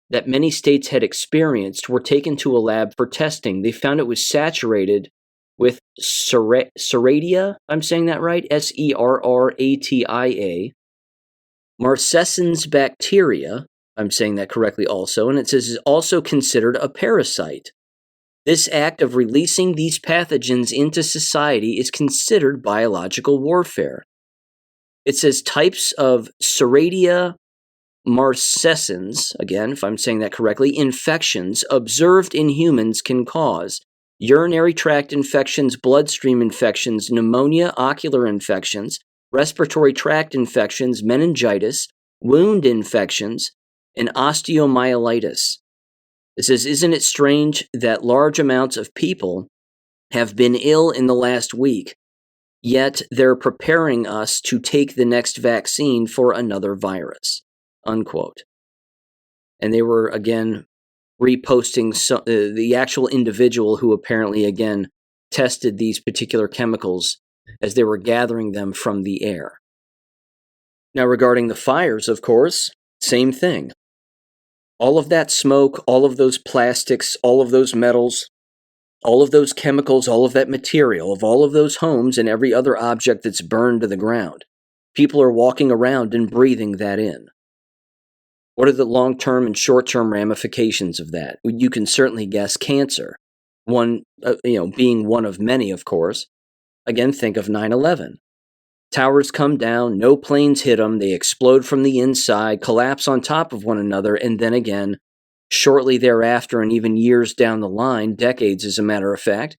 that many states had experienced were taken to a lab for testing. They found it was saturated with Serratia, I'm saying that right, Serratia, Marcescens bacteria, I'm saying that correctly also, and it says is also considered a parasite. This act of releasing these pathogens into society is considered biological warfare. It says types of Serratia marcescens, again, if I'm saying that correctly, infections observed in humans can cause urinary tract infections, bloodstream infections, pneumonia, ocular infections, respiratory tract infections, meningitis, wound infections, and osteomyelitis. It says, isn't it strange that large amounts of people have been ill in the last week, yet they're preparing us to take the next vaccine for another virus, unquote. And they were, again, reposting the actual individual who apparently, again, tested these particular chemicals as they were gathering them from the air. Now, regarding the fires, of course, same thing. All of that smoke, all of those plastics, all of those metals, all of those chemicals, all of that material, of all of those homes and every other object that's burned to the ground. People are walking around and breathing that in. What are the long-term and short-term ramifications of that? You can certainly guess cancer. One, being one of many, of course. Again, think of 9/11. Towers come down, no planes hit them, they explode from the inside, collapse on top of one another, and then again, shortly thereafter and even years down the line, decades as a matter of fact,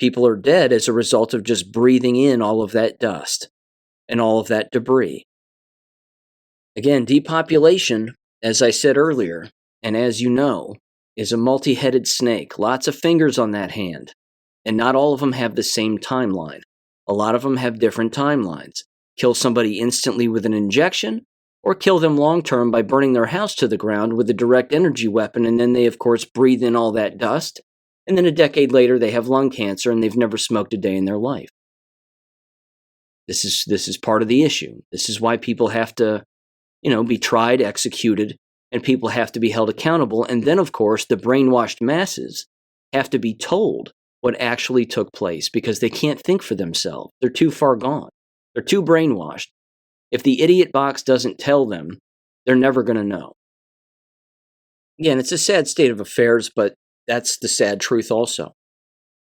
people are dead as a result of just breathing in all of that dust and all of that debris. Again, depopulation, as I said earlier, and as you know, is a multi-headed snake. Lots of fingers on that hand. And not all of them have the same timeline. A lot of them have different timelines. Kill somebody instantly with an injection, or kill them long-term by burning their house to the ground with a direct energy weapon, and then they, of course, breathe in all that dust, and then a decade later they have lung cancer and they've never smoked a day in their life. This is part of the issue. This is why people have to, be tried, executed, and people have to be held accountable. And then, of course, the brainwashed masses have to be told what actually took place because they can't think for themselves. They're too far gone. They're too brainwashed. If the idiot box doesn't tell them, they're never going to know. Again, it's a sad state of affairs, but that's the sad truth also.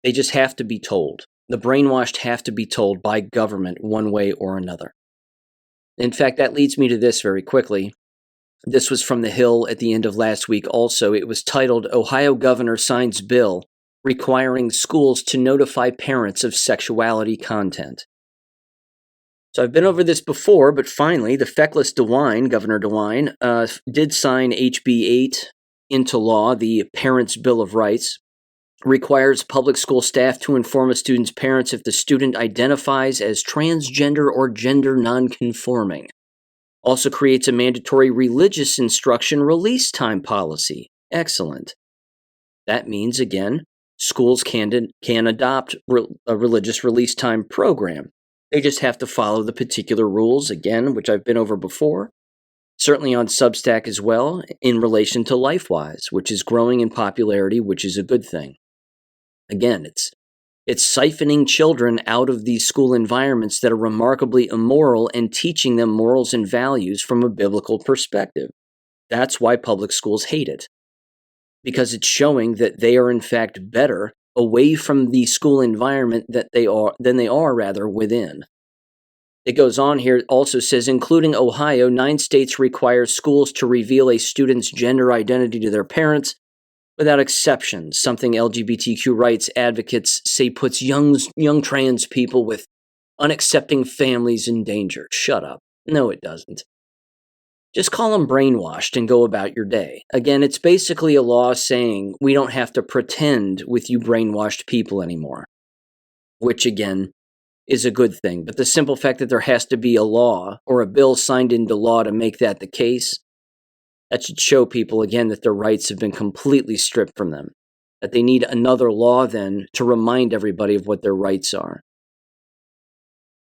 They just have to be told. The brainwashed have to be told by government one way or another. In fact, that leads me to this very quickly. This was from The Hill at the end of last week also. It was titled, Ohio Governor Signs Bill Requiring Schools to Notify Parents of Sexuality Content. So I've been over this before, but finally, the feckless DeWine, Governor DeWine, did sign HB 8 into law. The Parents' Bill of Rights requires public school staff to inform a student's parents if the student identifies as transgender or gender nonconforming. Also creates a mandatory religious instruction release time policy. Excellent. That means, again, schools can adopt a religious release time program. They just have to follow the particular rules, again, which I've been over before, certainly on Substack as well, in relation to LifeWise, which is growing in popularity, which is a good thing. Again, it's siphoning children out of these school environments that are remarkably immoral and teaching them morals and values from a biblical perspective. That's why public schools hate it, because it's showing that they are in fact better away from the school environment than they are within. It goes on here, it also says, including Ohio, 9 states require schools to reveal a student's gender identity to their parents without exception, something LGBTQ rights advocates say puts young trans people with unaccepting families in danger. Shut up. No, it doesn't. Just call them brainwashed and go about your day. Again, it's basically a law saying we don't have to pretend with you brainwashed people anymore, which again is a good thing. But the simple fact that there has to be a law or a bill signed into law to make that the case, that should show people again that their rights have been completely stripped from them, that they need another law then to remind everybody of what their rights are.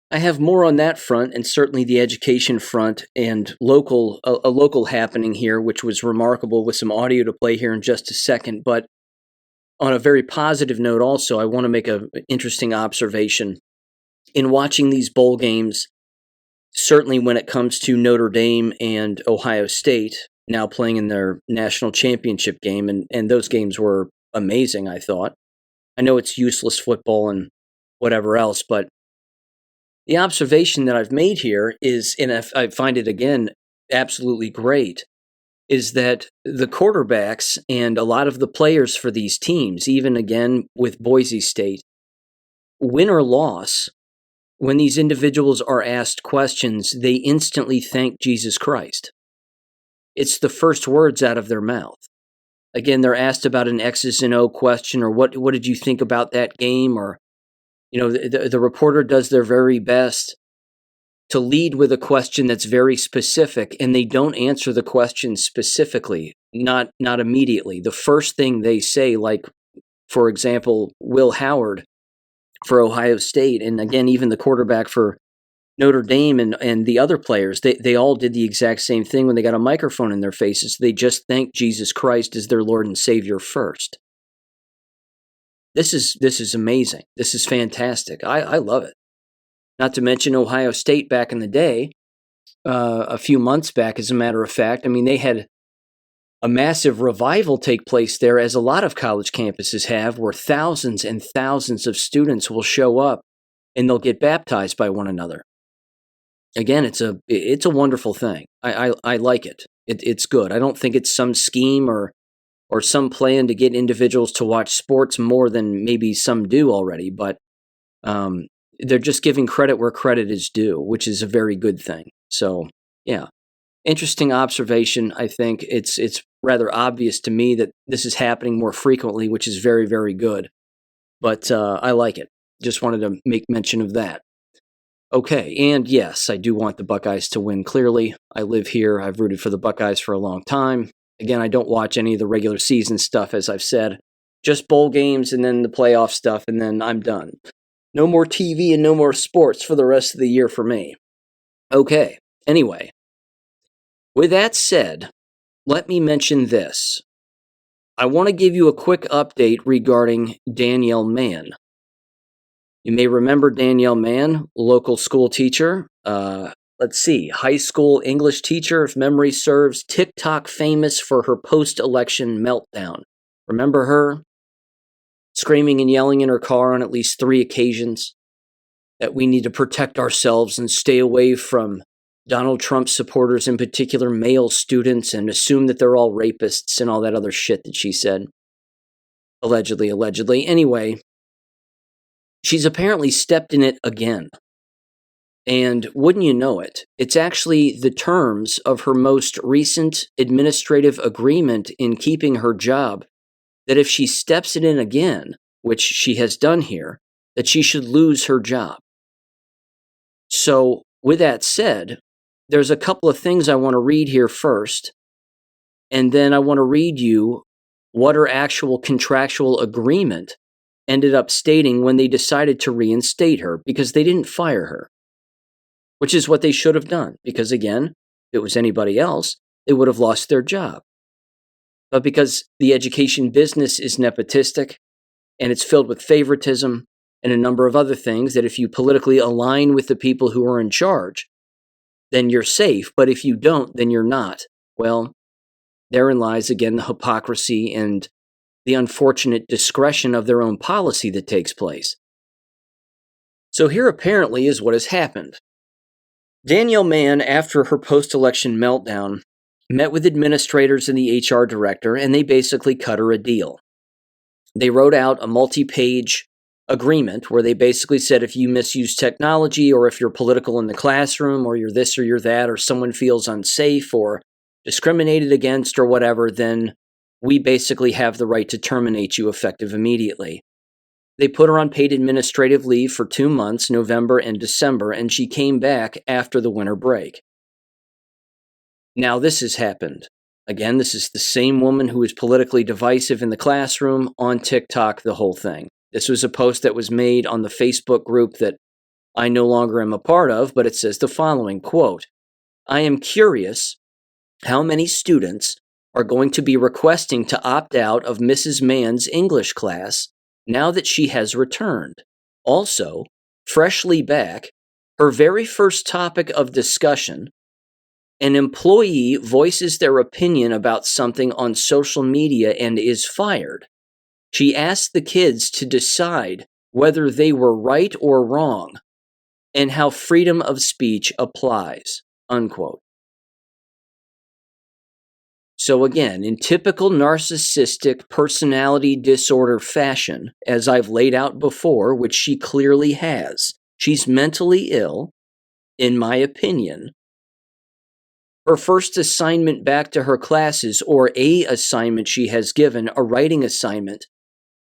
I have more on that front, and certainly the education front, and a local happening here, which was remarkable, with some audio to play here in just a second. But on a very positive note also, I want to make an interesting observation. In watching these bowl games, certainly when it comes to Notre Dame and Ohio State, now playing in their national championship game, and those games were amazing, I thought. I know it's useless football and whatever else, but the observation that I've made here is, and I find it again absolutely great, is that the quarterbacks and a lot of the players for these teams, even again with Boise State, win or loss, when these individuals are asked questions, they instantly thank Jesus Christ. It's the first words out of their mouth. Again, they're asked about an X's and O question, or what did you think about that game, or the reporter does their very best to lead with a question that's very specific, and they don't answer the question specifically, not immediately. The first thing they say, like, for example, Will Howard for Ohio State, and again, even the quarterback for Notre Dame and the other players, they all did the exact same thing when they got a microphone in their faces. They just thanked Jesus Christ as their Lord and Savior first. This is amazing. This is fantastic. I love it. Not to mention Ohio State back in the day, a few months back, as a matter of fact. I mean, they had a massive revival take place there, as a lot of college campuses have, where thousands and thousands of students will show up and they'll get baptized by one another. Again, it's a wonderful thing. I like it. It's good. I don't think it's some scheme or some plan to get individuals to watch sports more than maybe some do already, but they're just giving credit where credit is due, which is a very good thing. So, yeah, interesting observation. I think it's rather obvious to me that this is happening more frequently, which is very, very good. But I like it. Just wanted to make mention of that. Okay, and yes, I do want the Buckeyes to win, clearly. I live here. I've rooted for the Buckeyes for a long time. Again, I don't watch any of the regular season stuff, as I've said. Just bowl games and then the playoff stuff, and then I'm done. No more TV and no more sports for the rest of the year for me. Okay, anyway. With that said, let me mention this. I want to give you a quick update regarding Danielle Mann. You may remember Danielle Mann, local school teacher. High school English teacher, if memory serves, TikTok famous for her post-election meltdown. Remember her? Screaming and yelling in her car on at least 3 occasions that we need to protect ourselves and stay away from Donald Trump supporters, in particular male students, and assume that they're all rapists and all that other shit that she said. Allegedly. Anyway, she's apparently stepped in it again. And wouldn't you know it, it's actually the terms of her most recent administrative agreement in keeping her job that if she steps it in again, which she has done here, that she should lose her job. So, with that said, there's a couple of things I want to read here first, and then I want to read you what her actual contractual agreement ended up stating when they decided to reinstate her, because they didn't fire her. Which is what they should have done, because again, if it was anybody else, they would have lost their job. But because the education business is nepotistic, and it's filled with favoritism, and a number of other things that if you politically align with the people who are in charge, then you're safe, but if you don't, then you're not. Well, therein lies again the hypocrisy and the unfortunate discretion of their own policy that takes place. So here apparently is what has happened. Danielle Mann, after her post-election meltdown, met with administrators and the HR director, and they basically cut her a deal. They wrote out a multi-page agreement where they basically said if you misuse technology, or if you're political in the classroom, or you're this or you're that, or someone feels unsafe or discriminated against or whatever, then we basically have the right to terminate you effective immediately. They put her on paid administrative leave for 2 months, November and December, and she came back after the winter break. Now this has happened. Again, this is the same woman who was politically divisive in the classroom, on TikTok, the whole thing. This was a post that was made on the Facebook group that I no longer am a part of, but it says the following, quote, "I am curious how many students are going to be requesting to opt out of Mrs. Mann's English class now that she has returned. Also, freshly back, her very first topic of discussion, an employee voices their opinion about something on social media and is fired. She asked the kids to decide whether they were right or wrong and how freedom of speech applies," unquote. So again, in typical narcissistic personality disorder fashion, as I've laid out before, which she clearly has, she's mentally ill, in my opinion. Her first assignment back to her classes, or a assignment she has given, a writing assignment,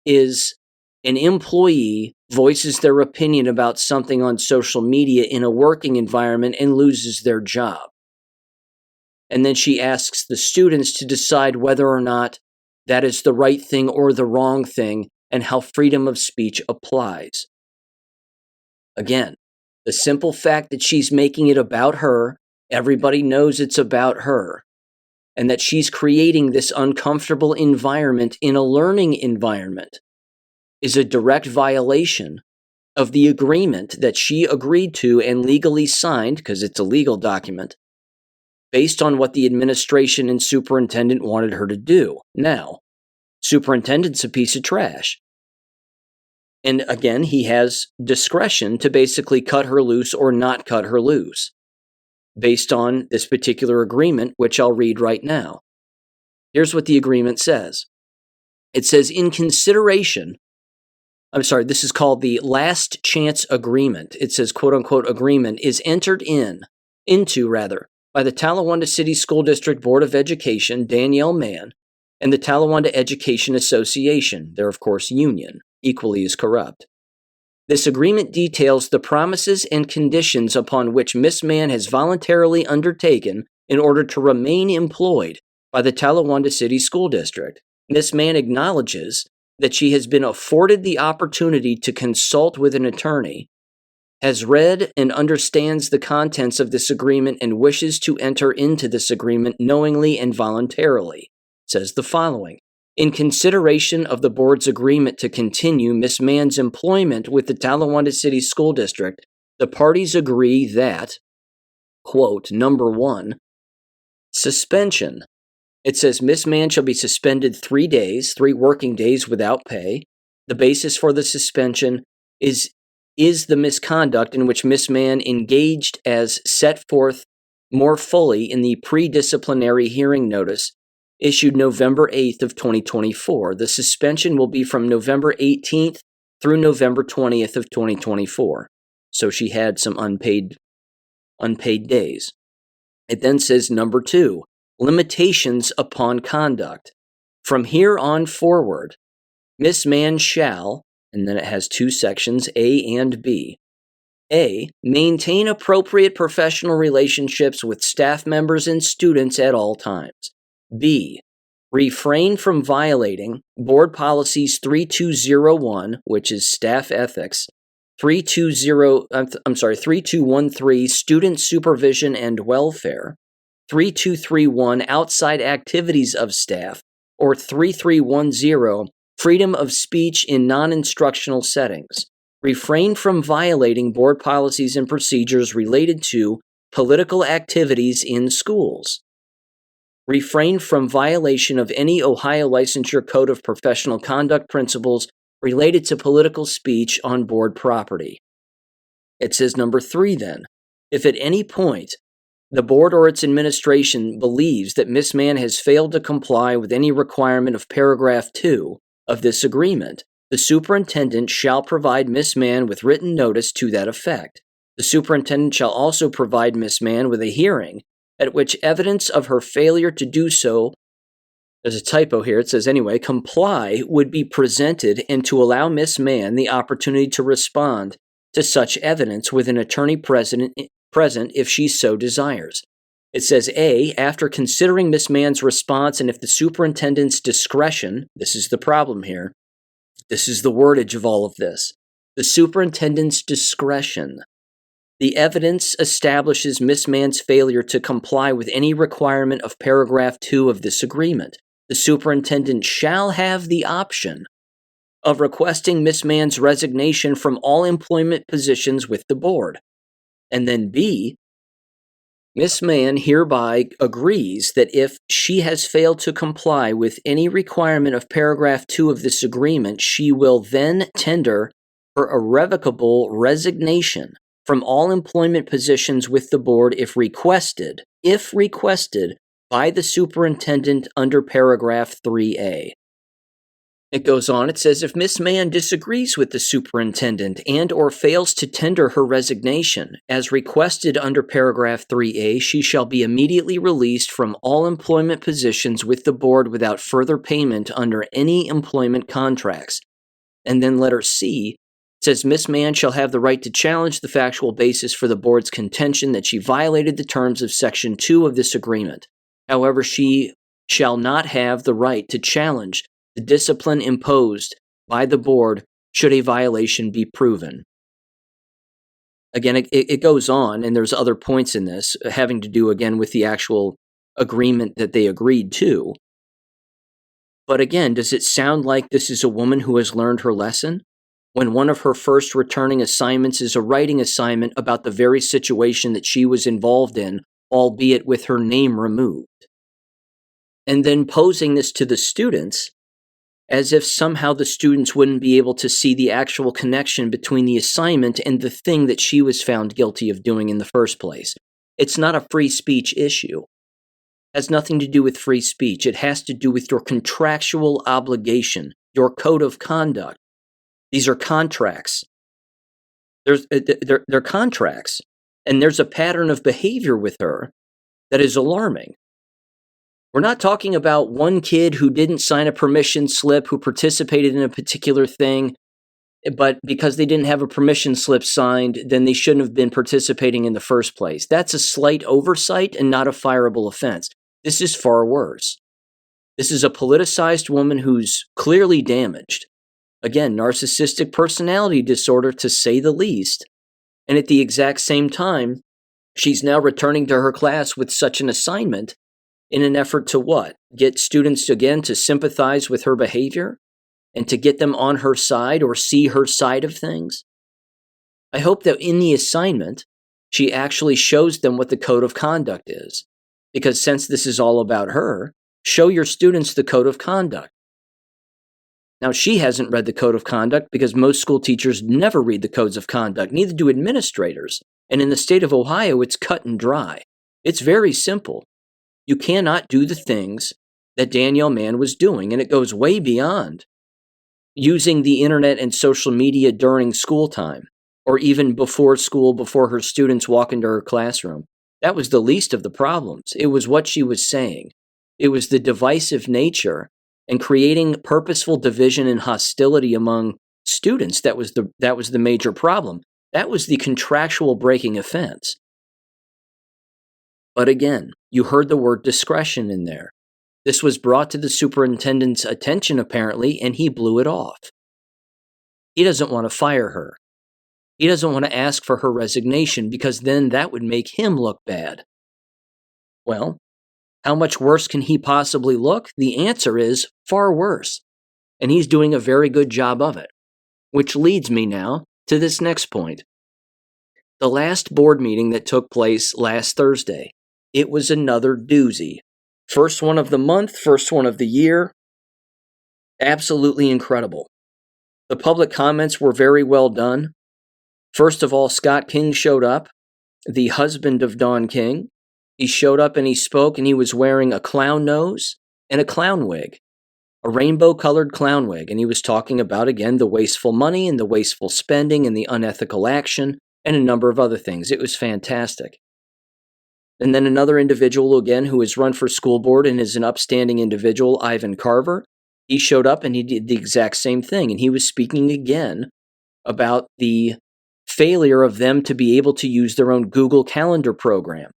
is an employee voices their opinion about something on social media in a working environment and loses their job. And then she asks the students to decide whether or not that is the right thing or the wrong thing, and how freedom of speech applies. Again, the simple fact that she's making it about her, everybody knows it's about her, and that she's creating this uncomfortable environment in a learning environment, is a direct violation of the agreement that she agreed to and legally signed, because it's a legal document, based on what the administration and superintendent wanted her to do. Now, superintendent's a piece of trash. And again, he has discretion to basically cut her loose or not cut her loose, based on this particular agreement, which I'll read right now. Here's what the agreement says. It says, this is called the last chance agreement. It says, quote unquote, agreement is entered into by the Talawanda City School District Board of Education, Danielle Mann, and the Talawanda Education Association, their, of course, union, equally as corrupt. This agreement details the promises and conditions upon which Miss Mann has voluntarily undertaken in order to remain employed by the Talawanda City School District. Miss Mann acknowledges that she has been afforded the opportunity to consult with an attorney, has read and understands the contents of this agreement, and wishes to enter into this agreement knowingly and voluntarily. It says the following. In consideration of the board's agreement to continue Ms. Mann's employment with the Talawanda City School District, the parties agree that, quote, number 1, suspension. It says Ms. Mann shall be suspended 3 days, 3 working days without pay. The basis for the suspension is the misconduct in which Ms. Mann engaged as set forth more fully in the pre-disciplinary hearing notice issued November 8th of 2024. The suspension will be from November 18th through November 20th of 2024. So she had some unpaid days. It then says number 2, limitations upon conduct. From here on forward, Ms. Mann shall, and then it has 2 sections, A and B. A, maintain appropriate professional relationships with staff members and students at all times. B, refrain from violating Board Policies 3201, which is staff ethics, 3213, student supervision and welfare, 3231, outside activities of staff, or 3310, freedom of speech in non-instructional settings. Refrain from violating board policies and procedures related to political activities in schools. Refrain from violation of any Ohio Licensure Code of Professional Conduct principles related to political speech on board property. It says number 3 then, if at any point the board or its administration believes that Ms. Mann has failed to comply with any requirement of paragraph 2 of this agreement, the superintendent shall provide Ms. Mann with written notice to that effect. The superintendent shall also provide Ms. Mann with a hearing at which evidence of her failure to do so, there's a typo here, it says anyway, comply would be presented, and to allow Ms. Mann the opportunity to respond to such evidence with an attorney present if she so desires. It says A, after considering Ms. Mann's response and if the superintendent's discretion, this is the problem here, this is the wordage of all of this, the superintendent's discretion. The evidence establishes Ms. Mann's failure to comply with any requirement of paragraph 2 of this agreement. The superintendent shall have the option of requesting Ms. Mann's resignation from all employment positions with the board. And then B, Ms. Mann hereby agrees that if she has failed to comply with any requirement of paragraph 2 of this agreement, she will then tender her irrevocable resignation from all employment positions with the board if requested by the superintendent under paragraph 3A. It goes on, it says, if Ms. Mann disagrees with the superintendent and or fails to tender her resignation, as requested under paragraph 3A, she shall be immediately released from all employment positions with the board without further payment under any employment contracts. And then letter C says Ms. Mann shall have the right to challenge the factual basis for the board's contention that she violated the terms of section 2 of this agreement. However, she shall not have the right to challenge the discipline imposed by the board should a violation be proven. Again, it goes on, and there's other points in this having to do, again, with the actual agreement that they agreed to. But again, does it sound like this is a woman who has learned her lesson? When one of her first returning assignments is a writing assignment about the very situation that she was involved in, albeit with her name removed. And then posing this to the students as if somehow the students wouldn't be able to see the actual connection between the assignment and the thing that she was found guilty of doing in the first place. It's not a free speech issue. It has nothing to do with free speech. It has to do with your contractual obligation, your code of conduct. These are contracts. They're contracts, and there's a pattern of behavior with her that is alarming. We're not talking about one kid who didn't sign a permission slip, who participated in a particular thing, but because they didn't have a permission slip signed, then they shouldn't have been participating in the first place. That's a slight oversight and not a fireable offense. This is far worse. This is a politicized woman who's clearly damaged. Again, narcissistic personality disorder, to say the least. And at the exact same time, she's now returning to her class with such an assignment in an effort to what? Get students again to sympathize with her behavior and to get them on her side or see her side of things? I hope that in the assignment, she actually shows them what the code of conduct is. Because since this is all about her, show your students the code of conduct. Now, she hasn't read the code of conduct because most school teachers never read the codes of conduct, neither do administrators. And in the state of Ohio, it's cut and dry. It's very simple. You cannot do the things that Danielle Mann was doing, and it goes way beyond using the internet and social media during school time, or even before school, before her students walk into her classroom. That was the least of the problems. It was what she was saying. It was the divisive nature and creating purposeful division and hostility among students that was the major problem. That was the contractual breaking offense. But again, you heard the word discretion in there. This was brought to the superintendent's attention, apparently, and he blew it off. He doesn't want to fire her. He doesn't want to ask for her resignation because then that would make him look bad. Well, how much worse can he possibly look? The answer is far worse. And he's doing a very good job of it. Which leads me now to this next point. The last board meeting that took place last Thursday, it was another doozy. First one of the month, first one of the year. Absolutely incredible. The public comments were very well done. First of all, Scott King showed up, the husband of Dawn King. He showed up and he spoke, and he was wearing a clown nose and a clown wig, a rainbow-colored clown wig. And he was talking about, again, the wasteful money and the wasteful spending and the unethical action and a number of other things. It was fantastic. And then another individual, again, who has run for school board and is an upstanding individual, Ivan Carver, he showed up and he did the exact same thing. And he was speaking again about the failure of them to be able to use their own Google Calendar program.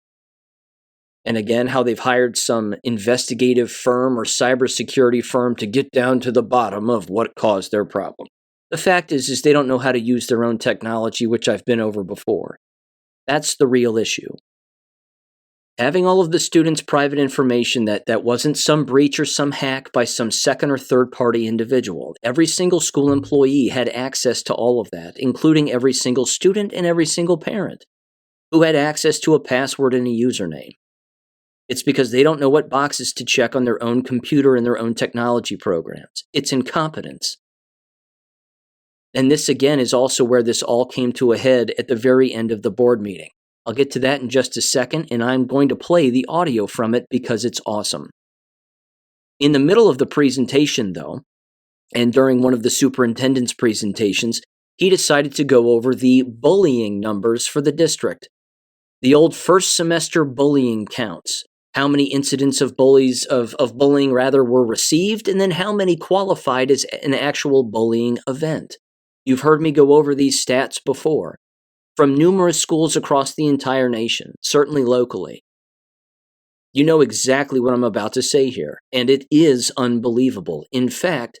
And again, how they've hired some investigative firm or cybersecurity firm to get down to the bottom of what caused their problem. The fact is they don't know how to use their own technology, which I've been over before. That's the real issue. Having all of the students' private information that wasn't some breach or some hack by some second or third party individual. Every single school employee had access to all of that, including every single student and every single parent who had access to a password and a username. It's because they don't know what boxes to check on their own computer and their own technology programs. It's incompetence. And this, again, is also where this all came to a head at the very end of the board meeting. I'll get to that in just a second, and I'm going to play the audio from it because it's awesome. In the middle of the presentation, though, and during one of the superintendent's presentations, he decided to go over the bullying numbers for the district. The old first semester bullying counts. How many incidents of bullying were received, and then how many qualified as an actual bullying event. You've heard me go over these stats before, from numerous schools across the entire nation, certainly locally. You know exactly what I'm about to say here, and it is unbelievable. In fact,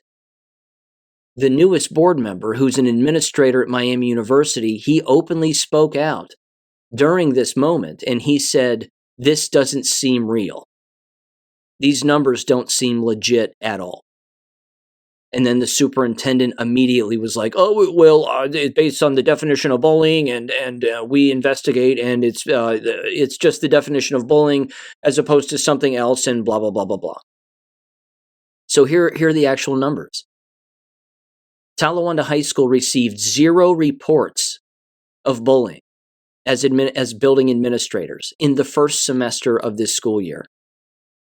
the newest board member, who's an administrator at Miami University, he openly spoke out during this moment, and he said, "This doesn't seem real. These numbers don't seem legit at all." And then the superintendent immediately was like, "Oh, well, it's based on the definition of bullying, and we investigate, and it's just the definition of bullying as opposed to something else, and blah, blah, blah, blah, blah." So here are the actual numbers. Talawanda High School received 0 reports of bullying as building administrators in the first semester of this school year,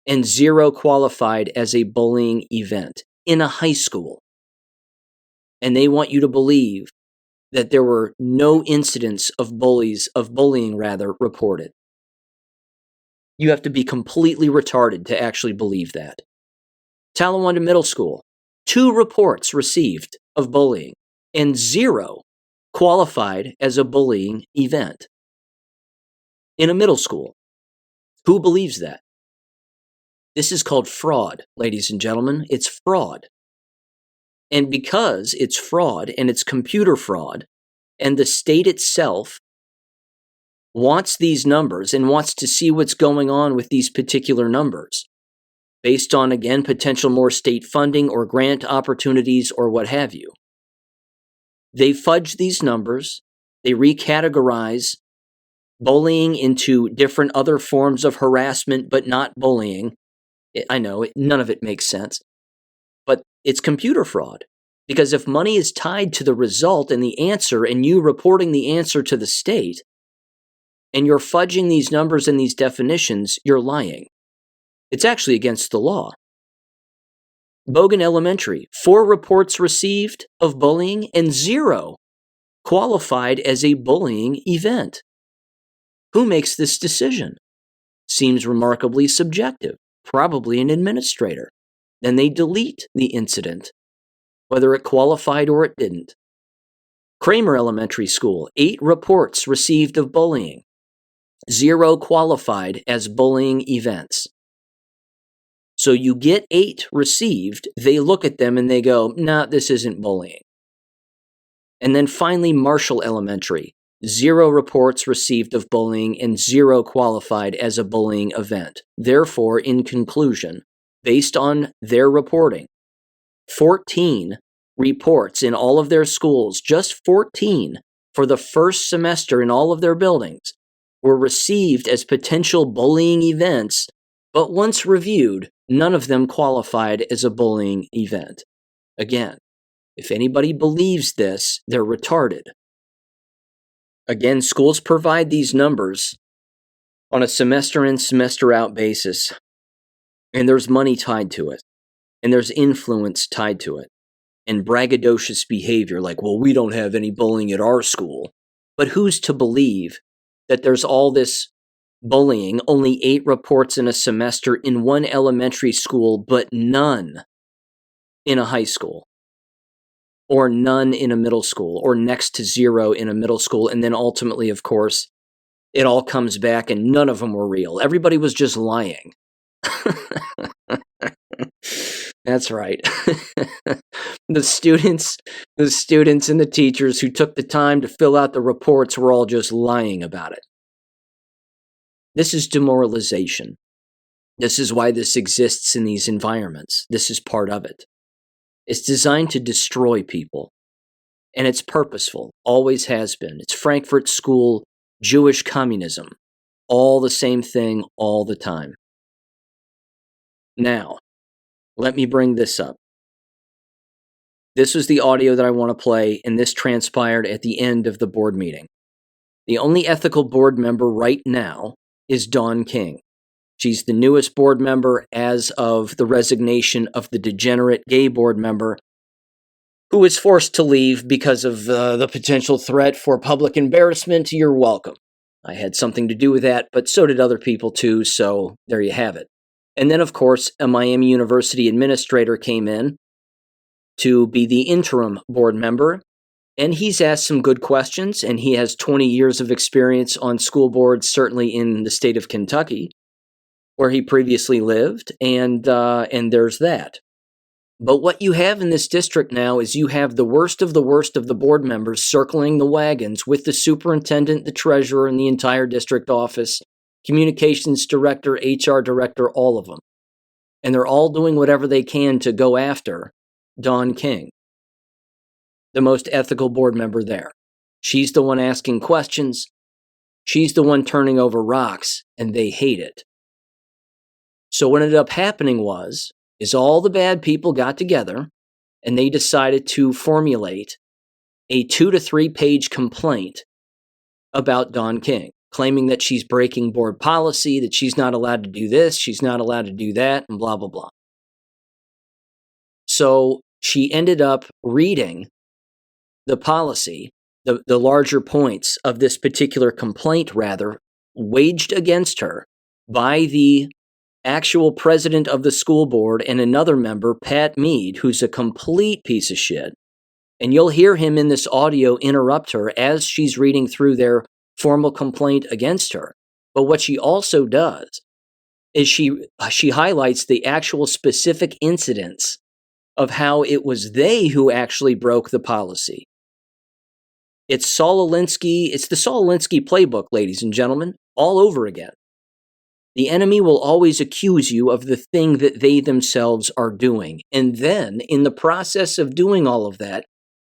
and 0 qualified as a bullying event in a high school. And they want you to believe that there were no incidents of bullying reported. You have to be completely retarded to actually believe that. Talawanda Middle School, 2 reports received of bullying, and 0 qualified as a bullying event in a middle school. Who believes that? This is called fraud, ladies and gentlemen. It's fraud. And because it's fraud and it's computer fraud, and the state itself wants these numbers and wants to see what's going on with these particular numbers based on, again, potential more state funding or grant opportunities or what have you. They fudge these numbers. They recategorize bullying into different other forms of harassment, but not bullying. I know, none of it makes sense. But it's computer fraud. Because if money is tied to the result and the answer, and you reporting the answer to the state, and you're fudging these numbers and these definitions, you're lying. It's actually against the law. Bogan Elementary, 4 reports received of bullying and 0 qualified as a bullying event. Who makes this decision? Seems remarkably subjective, probably an administrator. Then they delete the incident, whether it qualified or it didn't. Kramer Elementary School, 8 reports received of bullying, 0 qualified as bullying events. So you get 8 received, they look at them and they go, nah, this isn't bullying. And then finally, Marshall Elementary, 0 reports received of bullying and 0 qualified as a bullying event. Therefore, in conclusion, based on their reporting, 14 reports in all of their schools, just 14 for the first semester in all of their buildings, were received as potential bullying events, but once reviewed, none of them qualified as a bullying event. Again, if anybody believes this, they're retarded. Again, schools provide these numbers on a semester in, semester out basis, and there's money tied to it, and there's influence tied to it, and braggadocious behavior like, well, we don't have any bullying at our school. But who's to believe that there's all this bullying, only 8 reports in a semester in one elementary school, but none in a high school, or none in a middle school, or next to 0 in a middle school, and then ultimately, of course, it all comes back and none of them were real. Everybody was just lying. That's right. The students and the teachers who took the time to fill out the reports were all just lying about it. This is demoralization. This is why this exists in these environments. This is part of it. It's designed to destroy people. And it's purposeful, always has been. It's Frankfurt School, Jewish communism. All the same thing, all the time. Now, let me bring this up. This was the audio that I want to play, and this transpired at the end of the board meeting. The only ethical board member right now is Dawn King. She's the newest board member as of the resignation of the degenerate gay board member who was forced to leave because of the potential threat for public embarrassment. You're welcome. I had something to do with that, but so did other people too, so there you have it. And then, of course, a Miami University administrator came in to be the interim board member, and he's asked some good questions, and he has 20 years of experience on school boards, certainly in the state of Kentucky, where he previously lived, and there's that. But what you have in this district now is you have the worst of the board members circling the wagons with the superintendent, the treasurer, and the entire district office, communications director, HR director, all of them. And they're all doing whatever they can to go after Dawn King, the most ethical board member there. She's the one asking questions. She's the one turning over rocks, and they hate it. So what ended up happening is all the bad people got together, and they decided to formulate a 2 to 3 page complaint about Dawn King, claiming that she's breaking board policy, that she's not allowed to do this, she's not allowed to do that, and blah, blah, blah. So she ended up reading the policy, the larger points of this particular complaint, rather, waged against her by the actual president of the school board and another member, Pat Mead, who's a complete piece of shit. And you'll hear him in this audio interrupt her as she's reading through their formal complaint against her. But what she also does is she highlights the actual specific incidents of how it was they who actually broke the policy. It's Saul Alinsky. It's the Saul Alinsky playbook, ladies and gentlemen, all over again. The enemy will always accuse you of the thing that they themselves are doing. And then, in the process of doing all of that,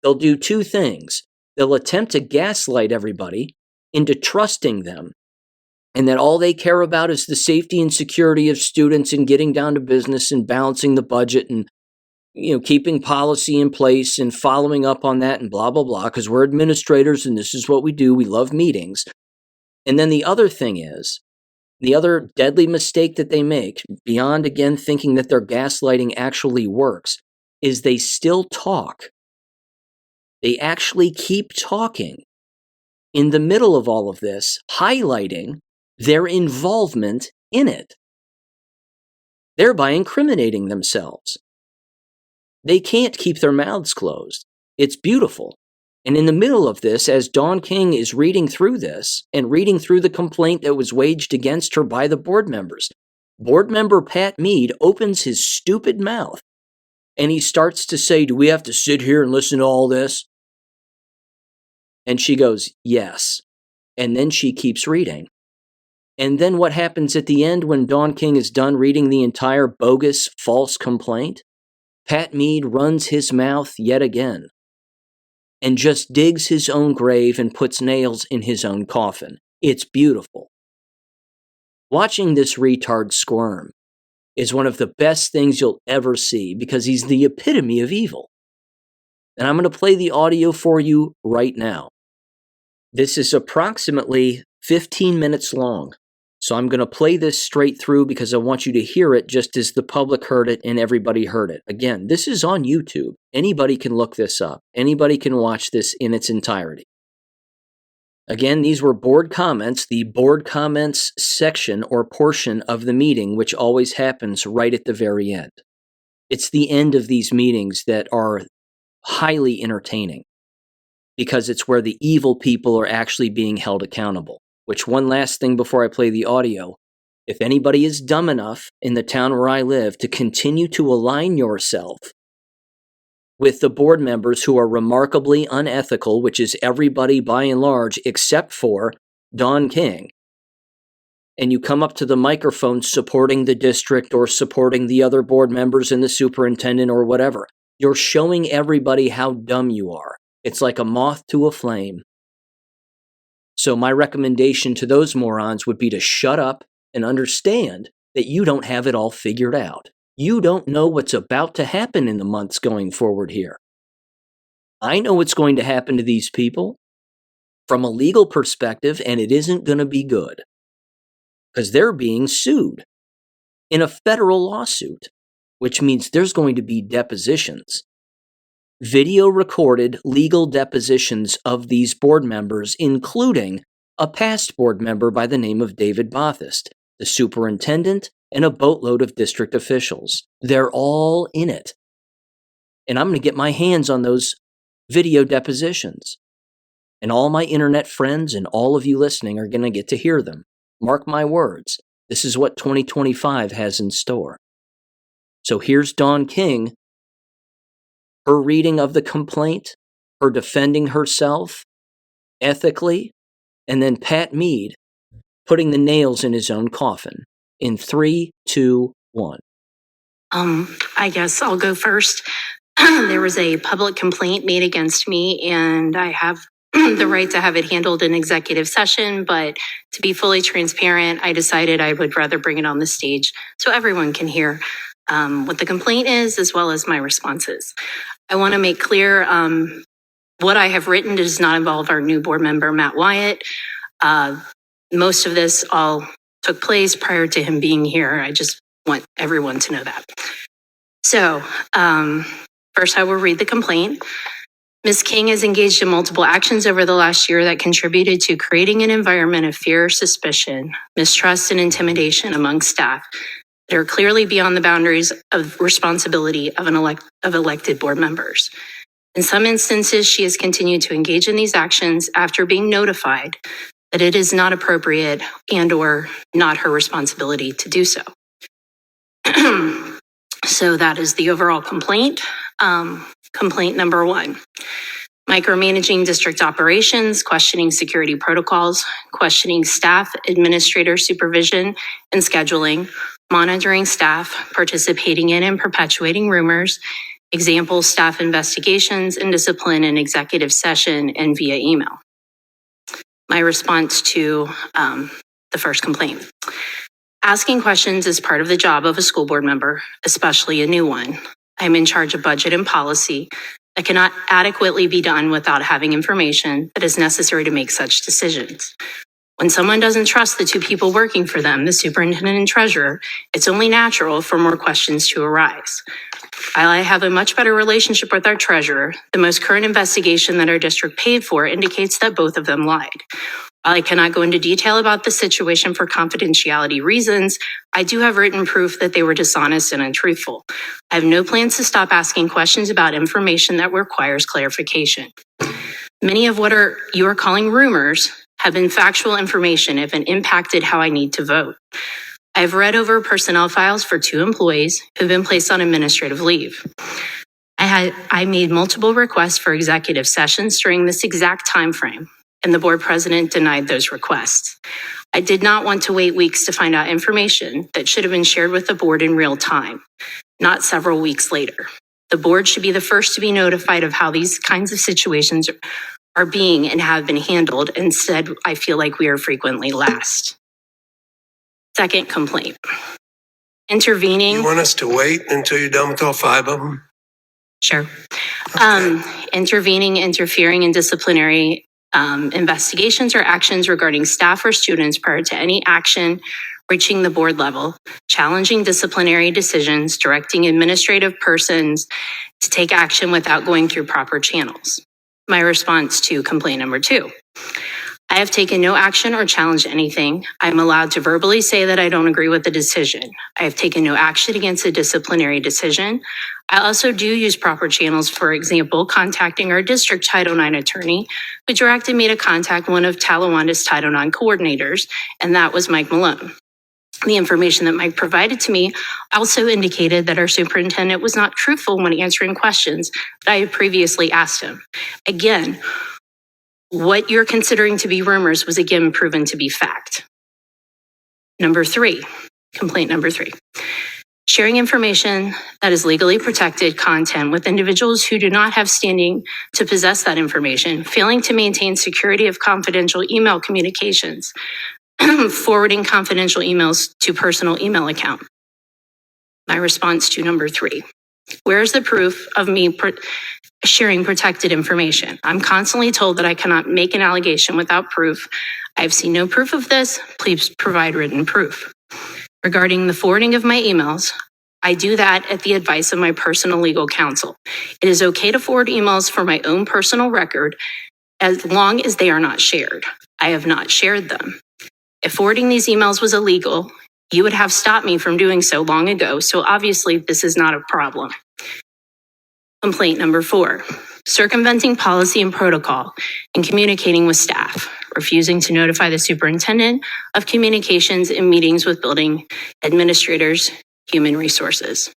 they'll do two things. They'll attempt to gaslight everybody into trusting them, and that all they care about is the safety and security of students and getting down to business and balancing the budget and keeping policy in place and following up on that and blah, blah, blah, because we're administrators and this is what we do. We love meetings. And then the other thing is, the other deadly mistake that they make, beyond, again, thinking that their gaslighting actually works, is they still talk. They actually keep talking in the middle of all of this, highlighting their involvement in it, thereby incriminating themselves. They can't keep their mouths closed. It's beautiful. And in the middle of this, as Dawn King is reading through this and reading through the complaint that was waged against her by the board members, board member Pat Mead opens his stupid mouth and he starts to say, "Do we have to sit here and listen to all this?" And she goes, "Yes." And then she keeps reading. And then what happens at the end when Dawn King is done reading the entire bogus, false complaint? Pat Mead runs his mouth yet again and just digs his own grave and puts nails in his own coffin. It's beautiful. Watching this retard squirm is one of the best things you'll ever see because he's the epitome of evil. And I'm going to play the audio for you right now. This is approximately 15 minutes long. So I'm going to play this straight through because I want you to hear it just as the public heard it and everybody heard it. Again, this is on YouTube. Anybody can look this up. Anybody can watch this in its entirety. Again, these were board comments, the board comments section or portion of the meeting, which always happens right at the very end. It's the end of these meetings that are highly entertaining because it's where the evil people are actually being held accountable. Which, one last thing before I play the audio, if anybody is dumb enough in the town where I live to continue to align yourself with the board members who are remarkably unethical, which is everybody by and large except for Dawn King, and you come up to the microphone supporting the district or supporting the other board members and the superintendent or whatever, you're showing everybody how dumb you are. It's like a moth to a flame. So my recommendation to those morons would be to shut up and understand that you don't have it all figured out. You don't know what's about to happen in the months going forward here. I know what's going to happen to these people from a legal perspective, and it isn't going to be good because they're being sued in a federal lawsuit, which means there's going to be depositions. Video recorded legal depositions of these board members, including a past board member by the name of David Bothist, the superintendent, and a boatload of district officials. They're all in it. And I'm going to get my hands on those video depositions. And all my internet friends and all of you listening are going to get to hear them. Mark my words. This is what 2025 has in store. So here's Dawn King. Her reading of the complaint, her defending herself ethically, and then Pat Mead putting the nails in his own coffin. In 3, 2, 1. I guess I'll go first. There was a public complaint made against me, and I have the right to have it handled in executive session, but to be fully transparent, I decided I would rather bring it on the stage so everyone can hear what the complaint is as well as my responses. I want to make clear what I have written does not involve our new board member, Matt Wyatt. Most of this all took place prior to him being here. I just want everyone to know that. So first I will read the complaint. Ms. King has engaged in multiple actions over the last year that contributed to creating an environment of fear, suspicion, mistrust, and intimidation among staff. They're clearly beyond the boundaries of responsibility of elected board members. In some instances, she has continued to engage in these actions after being notified that it is not appropriate and/or not her responsibility to do so. So that is the overall complaint. Complaint number 1. micromanaging district operations, questioning security protocols, questioning staff, administrator supervision and scheduling, monitoring staff, participating in and perpetuating rumors, example staff investigations and discipline in executive session and via email. My response to the first complaint. Asking questions is part of the job of a school board member, especially a new one. I'm in charge of budget and policy that cannot adequately be done without having information that is necessary to make such decisions. When someone doesn't trust the two people working for them, the superintendent and treasurer, it's only natural for more questions to arise. While I have a much better relationship with our treasurer, the most current investigation that our district paid for indicates that both of them lied. While I cannot go into detail about the situation for confidentiality reasons, I do have written proof that they were dishonest and untruthful. I have no plans to stop asking questions about information that requires clarification. Many of what you are calling rumors have been factual information if it impacted how I need to vote. I have read over personnel files for 2 employees who've been placed on administrative leave. I made multiple requests for executive sessions during this exact time frame, and the board president denied those requests. I did not want to wait weeks to find out information that should have been shared with the board in real time, not several weeks later. The board should be the first to be notified of how these kinds of situations are being and have been handled. Instead, I feel like we are frequently last. Second complaint. Intervening. You want us to wait until you're done with all 5 of them? Sure. Okay. Intervening, interfering in disciplinary investigations or actions regarding staff or students prior to any action reaching the board level, challenging disciplinary decisions, directing administrative persons to take action without going through proper channels. My response to complaint number 2. I have taken no action or challenged anything. I'm allowed to verbally say that I don't agree with the decision. I have taken no action against a disciplinary decision. I also do use proper channels, for example, contacting our district Title IX attorney, who directed me to contact one of Talawanda's Title IX coordinators, and that was Mike Malone. The information that Mike provided to me also indicated that our superintendent was not truthful when answering questions that I had previously asked him. Again, what you're considering to be rumors was again proven to be fact. Number 3, complaint number 3. Sharing information that is legally protected content with individuals who do not have standing to possess that information, failing to maintain security of confidential email communications, forwarding confidential emails to personal email account. My response to number 3. Where is the proof of me sharing protected information? I'm constantly told that I cannot make an allegation without proof. I have seen no proof of this. Please provide written proof. Regarding the forwarding of my emails, I do that at the advice of my personal legal counsel. It is okay to forward emails for my own personal record as long as they are not shared. I have not shared them. If forwarding these emails was illegal, you would have stopped me from doing so long ago, so obviously this is not a problem. Complaint number 4, circumventing policy and protocol and communicating with staff, refusing to notify the superintendent of communications in meetings with building administrators, human resources.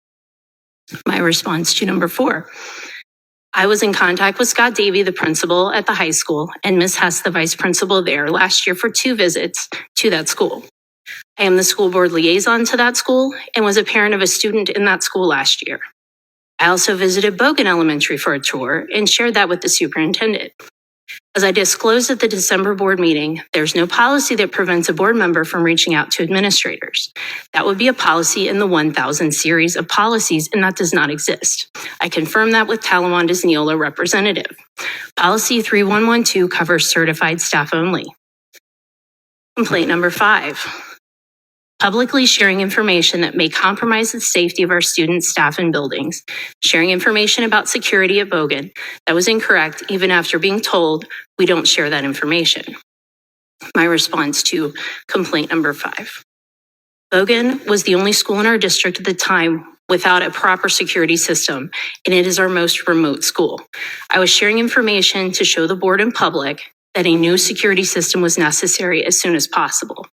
My response to number 4. I was in contact with Scott Davey, the principal at the high school, and Ms. Hess, the vice principal there, last year for 2 visits to that school. I am the school board liaison to that school and was a parent of a student in that school last year. I also visited Bogan Elementary for a tour and shared that with the superintendent. As I disclosed at the December board meeting, there's no policy that prevents a board member from reaching out to administrators. That would be a policy in the 1000 series of policies, and that does not exist. I confirmed that with Talawanda's Neola representative. Policy 3112 covers certified staff only. Complaint number 5. Publicly sharing information that may compromise the safety of our students, staff, and buildings. Sharing information about security at Bogan that was incorrect even after being told we don't share that information. My response to complaint number 5. Bogan was the only school in our district at the time without a proper security system, and it is our most remote school. I was sharing information to show the board and public that a new security system was necessary as soon as possible.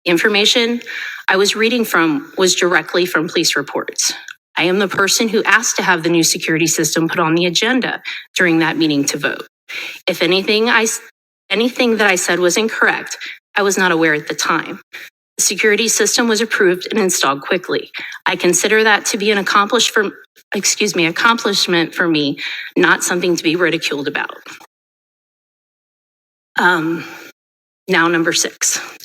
The information I was reading from was directly from police reports. I am the person who asked to have the new security system put on the agenda during that meeting to vote. If anything that I said was incorrect, I was not aware at the time. The security system was approved and installed quickly. I consider that to be an accomplishment for me, not something to be ridiculed about. Now, number 6.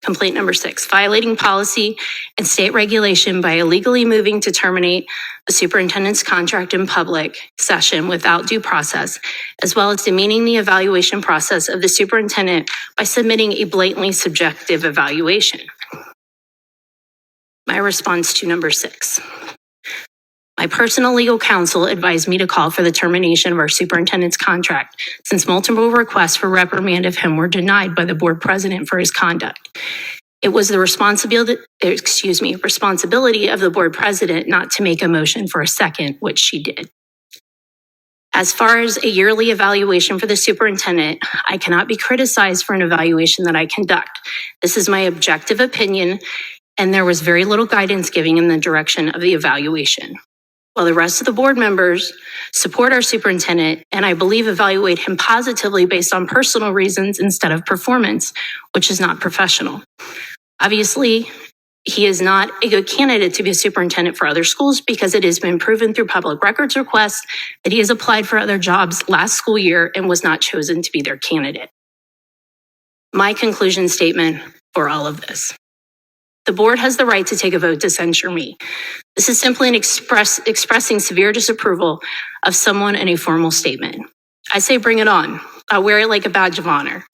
Complaint number 6, violating policy and state regulation by illegally moving to terminate the superintendent's contract in public session without due process, as well as demeaning the evaluation process of the superintendent by submitting a blatantly subjective evaluation. My response to number 6. My personal legal counsel advised me to call for the termination of our superintendent's contract, since multiple requests for reprimand of him were denied by the board president for his conduct. It was the responsibility of the board president not to make a motion for a second, which she did. As far as a yearly evaluation for the superintendent, I cannot be criticized for an evaluation that I conduct. This is my objective opinion, and there was very little guidance given in the direction of the evaluation. While the rest of the board members support our superintendent and I believe evaluate him positively based on personal reasons instead of performance, which is not professional. Obviously, he is not a good candidate to be a superintendent for other schools because it has been proven through public records requests that he has applied for other jobs last school year and was not chosen to be their candidate. My conclusion statement for all of this. The board has the right to take a vote to censure me. This is simply an expressing severe disapproval of someone in a formal statement. I say bring it on. I'll wear it like a badge of honor.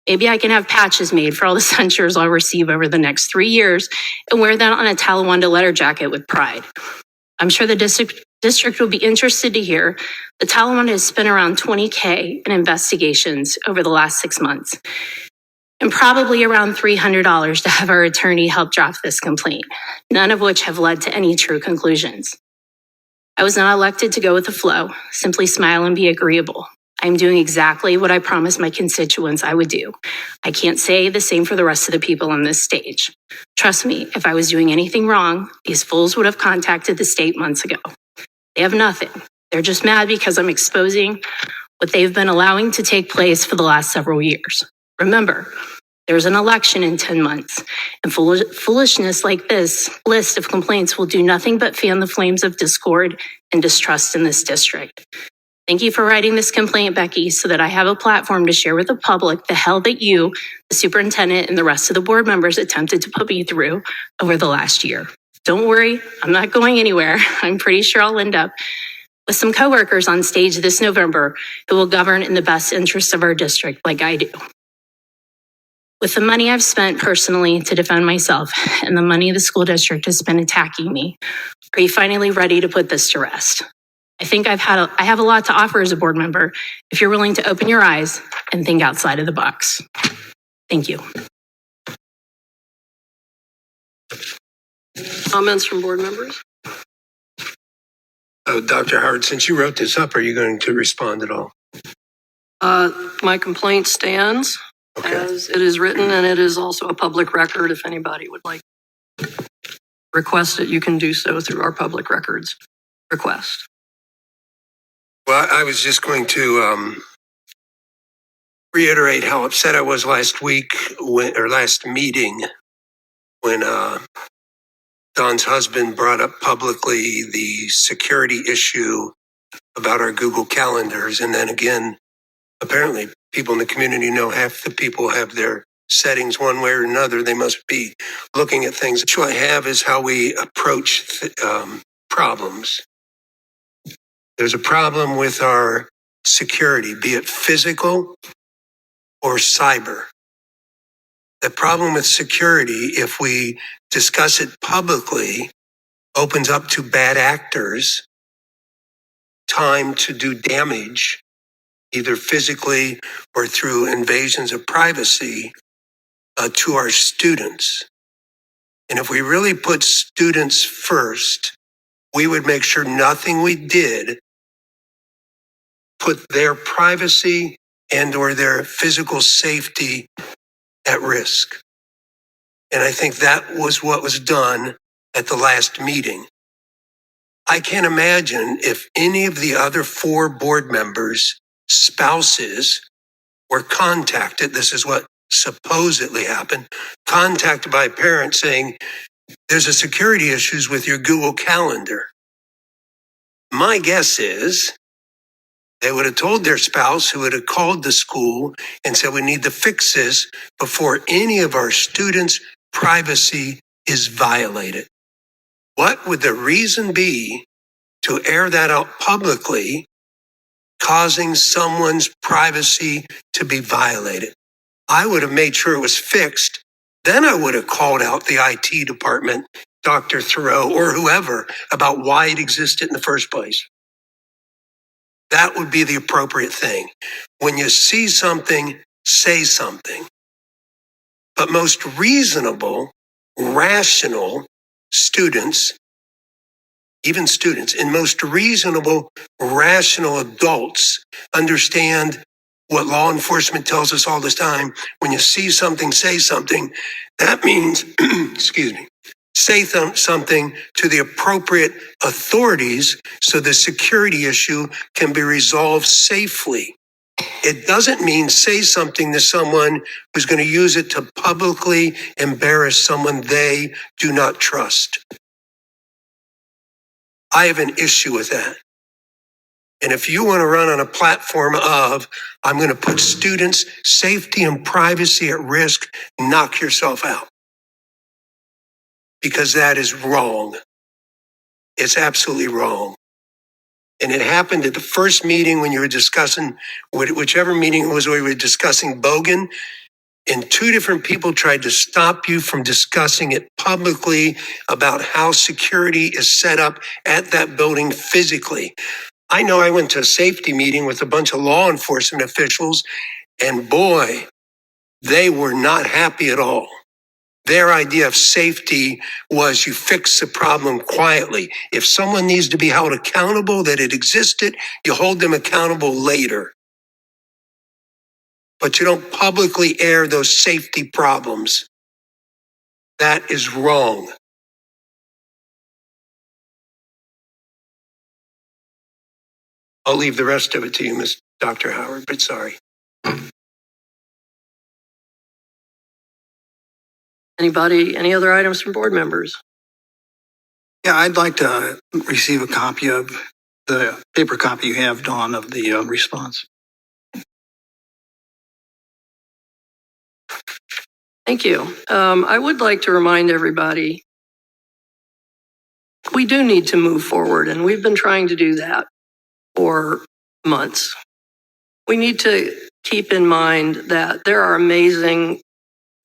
Maybe I can have patches made for all the censures I'll receive over the next 3 years and wear that on a Talawanda letter jacket with pride. I'm sure the district will be interested to hear that Talawanda has spent around $20,000 in investigations over the last 6 months. And probably around $300 to have our attorney help draft this complaint, none of which have led to any true conclusions. I was not elected to go with the flow, simply smile and be agreeable. I'm doing exactly what I promised my constituents I would do. I can't say the same for the rest of the people on this stage. Trust me, if I was doing anything wrong, these fools would have contacted the state months ago. They have nothing. They're just mad because I'm exposing what they've been allowing to take place for the last several years. Remember, there's an election in 10 months, and foolishness like this list of complaints will do nothing but fan the flames of discord and distrust in this district. Thank you for writing this complaint, Becky, so that I have a platform to share with the public the hell that you, the superintendent, and the rest of the board members attempted to put me through over the last year. Don't worry, I'm not going anywhere. I'm pretty sure I'll end up with some coworkers on stage this November who will govern in the best interest of our district like I do. With the money I've spent personally to defend myself and the money the school district has spent attacking me, are you finally ready to put this to rest? I think I have a lot to offer as a board member if you're willing to open your eyes and think outside of the box. Thank you. Comments from board members? Dr. Howard, since you wrote this up, are you going to respond at all? My complaint stands as it is written, and it is also a public record. If anybody would like to request it, you can do so through our public records request. Well, I was just going to reiterate how upset I was last meeting when Don's husband brought up publicly the security issue about our Google calendars. And then again, apparently people in the community know half the people have their settings one way or another. They must be looking at things. The issue I have is how we approach problems. There's a problem with our security, be it physical or cyber. The problem with security, if we discuss it publicly, opens up to bad actors time to do damage, either physically or through invasions of privacy to our students. And if we really put students first, we would make sure nothing we did put their privacy and or their physical safety at risk. And I think that was what was done at the last meeting. I can't imagine if any of the other 4 board members spouses were contacted. This is what supposedly happened. Contacted by parents saying, there's a security issues with your Google Calendar. My guess is they would have told their spouse, who would have called the school and said, we need to fix this before any of our students' privacy is violated. What would the reason be to air that out publicly, causing someone's privacy to be violated? I would have made sure it was fixed. Then I would have called out the IT department, Dr. Thoreau, or whoever, about why it existed in the first place. That would be the appropriate thing. When you see something, say something. But most reasonable, rational students, even students, and most reasonable, rational adults understand what law enforcement tells us all the time. When you see something, say something. That means, excuse me, say something to the appropriate authorities so the security issue can be resolved safely. It doesn't mean say something to someone who's going to use it to publicly embarrass someone they do not trust. I have an issue with that. And if you want to run on a platform of, I'm going to put students' safety and privacy at risk, knock yourself out. Because that is wrong. It's absolutely wrong. And it happened at the first meeting when you were discussing, whichever meeting it was where we were discussing Bogan, and two different people tried to stop you from discussing it publicly about how security is set up at that building physically. I know I went to a safety meeting with a bunch of law enforcement officials, and boy, they were not happy at all. Their idea of safety was you fix the problem quietly. If someone needs to be held accountable that it existed, you hold them accountable later. But you don't publicly air those safety problems. That is wrong. I'll leave the rest of it to you, Ms. Dr. Howard, but sorry. Anybody, any other items from board members? Yeah, I'd like to receive a copy of the paper copy you have, Dawn, of the response. Thank you. I would like to remind everybody, we do need to move forward, and we've been trying to do that for months. We need to keep in mind that there are amazing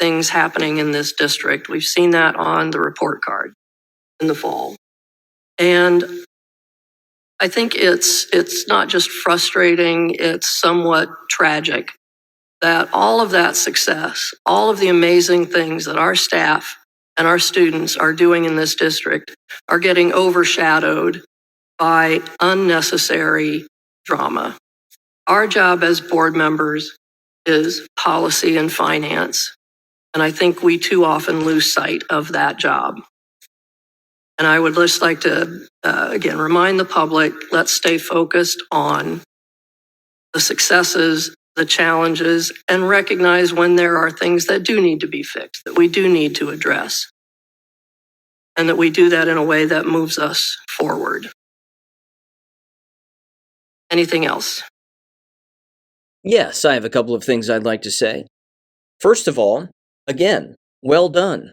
things happening in this district. We've seen that on the report card in the fall. And I think it's not just frustrating, it's somewhat tragic that all of that success, all of the amazing things that our staff and our students are doing in this district are getting overshadowed by unnecessary drama. Our job as board members is policy and finance. And I think we too often lose sight of that job. And I would just like to, again, remind the public, let's stay focused on the successes, the challenges, and recognize when there are things that do need to be fixed, that we do need to address, and that we do that in a way that moves us forward. Anything else? Yes, I have a couple of things I'd like to say. First of all, again, well done.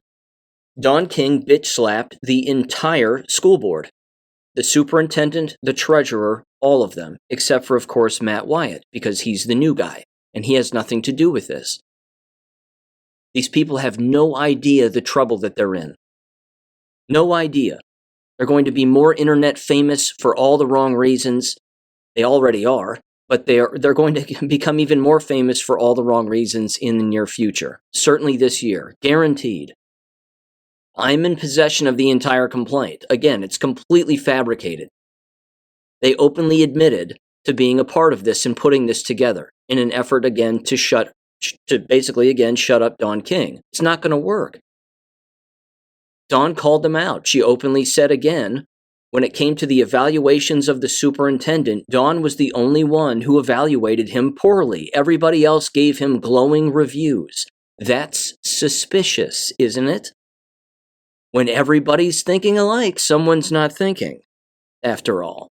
Don King bitch-slapped the entire school board. The superintendent, the treasurer, all of them, except for, of course, Matt Wyatt, because he's the new guy, and he has nothing to do with this. These people have no idea the trouble that they're in. No idea. They're going to be more internet famous for all the wrong reasons. They already are, but they're going to become even more famous for all the wrong reasons in the near future. Certainly this year. Guaranteed. I'm in possession of the entire complaint. Again, it's completely fabricated. They openly admitted to being a part of this and putting this together in an effort again to basically again shut up Don King. It's not going to work. Dawn called them out. She openly said again When it came to the evaluations of the superintendent, Dawn was the only one who evaluated him poorly. Everybody else gave him glowing reviews. That's suspicious, isn't it? When everybody's thinking alike, someone's not thinking, after all.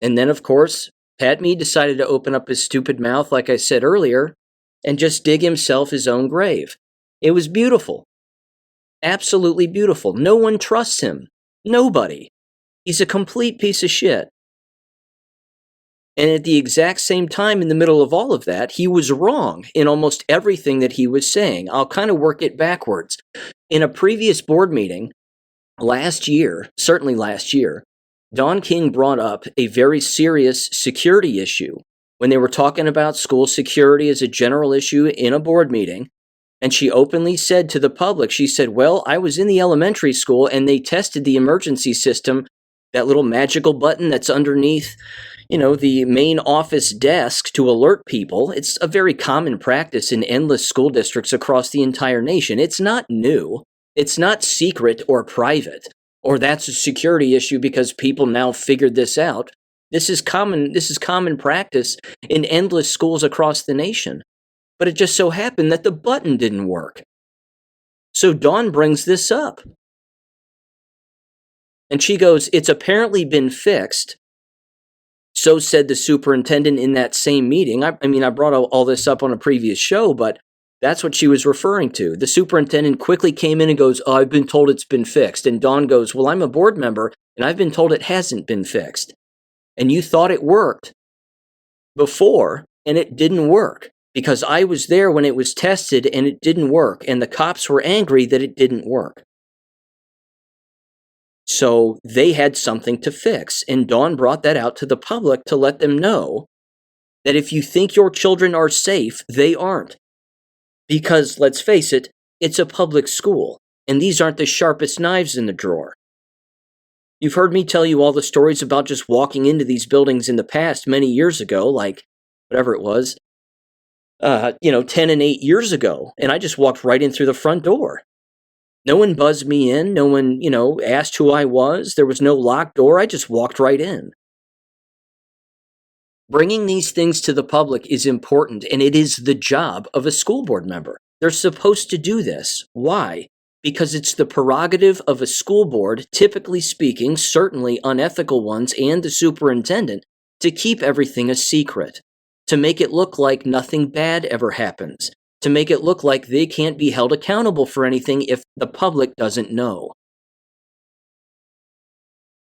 And then, of course, Pat Mead decided to open up his stupid mouth, like I said earlier, and just dig himself his own grave. It was beautiful. Absolutely beautiful. No one trusts him. Nobody. He's a complete piece of shit. And at the exact same time, in the middle of all of that, he was wrong in almost everything that he was saying. I'll kind of work it backwards. In a previous board meeting last year, certainly last year, Don King brought up a very serious security issue when they were talking about school security as a general issue in a board meeting. And she openly said to the public, she said, well, I was in the elementary school and they tested the emergency system, that little magical button that's underneath, the main office desk to alert people. It's a very common practice in endless school districts across the entire nation. It's not new. It's not secret or private, or that's a security issue because people now figured this out. This is common practice in endless schools across the nation. But it just so happened that the button didn't work. So Dawn brings this up. And she goes, it's apparently been fixed. So said the superintendent in that same meeting. I brought all this up on a previous show, but that's what she was referring to. The superintendent quickly came in and goes, oh, I've been told it's been fixed. And Dawn goes, well, I'm a board member, and I've been told it hasn't been fixed. And you thought it worked before, and it didn't work. Because I was there when it was tested and it didn't work, and the cops were angry that it didn't work. So they had something to fix, and Dawn brought that out to the public to let them know that if you think your children are safe, they aren't. Because, let's face it, it's a public school, and these aren't the sharpest knives in the drawer. You've heard me tell you all the stories about just walking into these buildings in the past many years ago, like whatever it was, 10 and 8 years ago, and I just walked right in through the front door. No one buzzed me in. No one, asked who I was. There was no locked door. I just walked right in. Bringing these things to the public is important, and it is the job of a school board member. They're supposed to do this. Why? Because it's the prerogative of a school board, typically speaking, certainly unethical ones, and the superintendent, to keep everything a secret. To make it look like nothing bad ever happens, to make it look like they can't be held accountable for anything if the public doesn't know.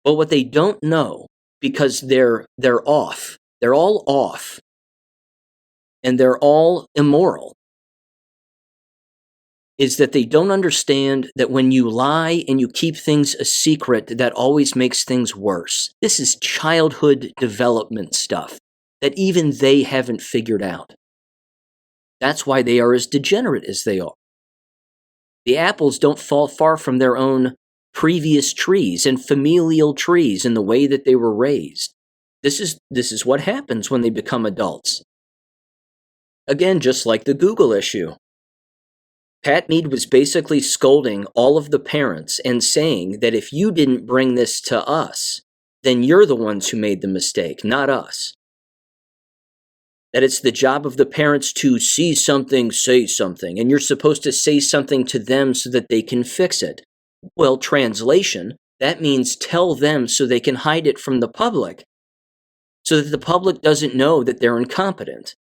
But what they don't know, because they're off, they're all off, and they're all immoral, is that they don't understand that when you lie and you keep things a secret, that always makes things worse. This is childhood development stuff that even they haven't figured out. That's why they are as degenerate as they are. The apples don't fall far from their own previous trees and familial trees in the way that they were raised. This is what happens when they become adults. Again, just like the Google issue. Pat Mead was basically scolding all of the parents and saying that if you didn't bring this to us, then you're the ones who made the mistake, not us. That it's the job of the parents to see something, say something, and you're supposed to say something to them so that they can fix it. Well, translation, that means tell them so they can hide it from the public, so that the public doesn't know that they're incompetent.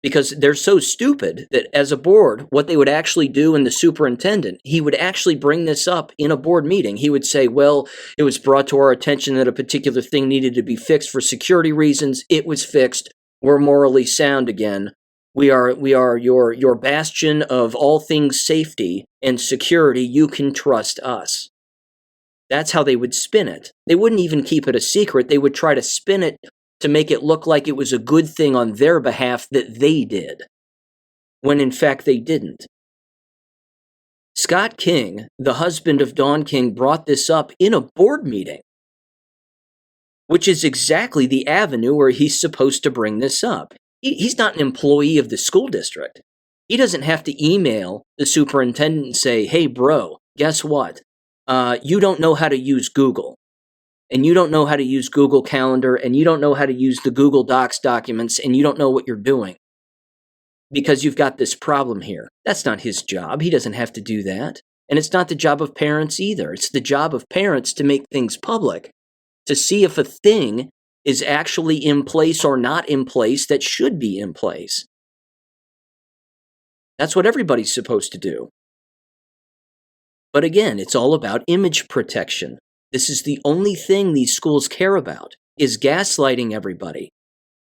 Because they're so stupid that as a board, what they would actually do, and the superintendent, he would actually bring this up in a board meeting. He would say, well, it was brought to our attention that a particular thing needed to be fixed for security reasons. It was fixed. We're morally sound again. We are your bastion of all things safety and security. You can trust us. That's how they would spin it. They wouldn't even keep it a secret. They would try to spin it to make it look like it was a good thing on their behalf that they did, when in fact they didn't. Scott King, the husband of Dawn King, brought this up in a board meeting, which is exactly the avenue where he's supposed to bring this up. He's not an employee of the school district. He doesn't have to email the superintendent and say, hey, bro, guess what? you don't know how to use Google, and you don't know how to use Google Calendar, and you don't know how to use the Google Docs documents, and you don't know what you're doing because you've got this problem here. That's not his job. He doesn't have to do that. And it's not the job of parents either. It's the job of parents to make things public, to see if a thing is actually in place or not in place that should be in place. That's what everybody's supposed to do. But again, it's all about image protection. This is the only thing these schools care about, is gaslighting everybody.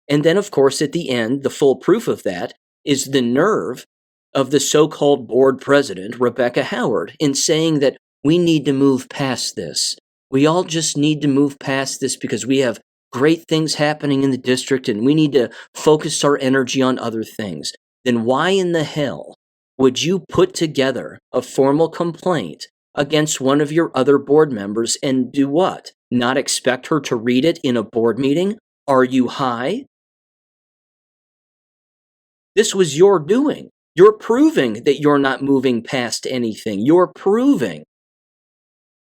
And then, of course, at the end, the full proof of that is the nerve of the so-called board president, Rebecca Howard, in saying that we need to move past this. We all just need to move past this because we have great things happening in the district and we need to focus our energy on other things. Then why in the hell would you put together a formal complaint against one of your other board members and do what? Not expect her to read it in a board meeting? Are you high? This was your doing. You're proving that you're not moving past anything. You're proving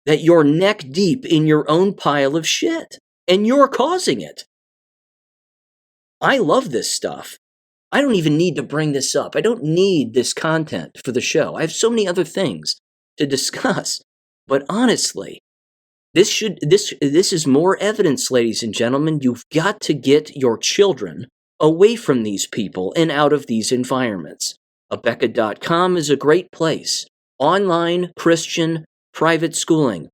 that you're neck deep in your own pile of shit, and you're causing it. I love this stuff. I don't even need to bring this up. I don't need this content for the show. I have so many other things to discuss. But honestly, this is more evidence, ladies and gentlemen. You've got to get your children away from these people and out of these environments. Abeka.com is a great place. Online, Christian, private schooling.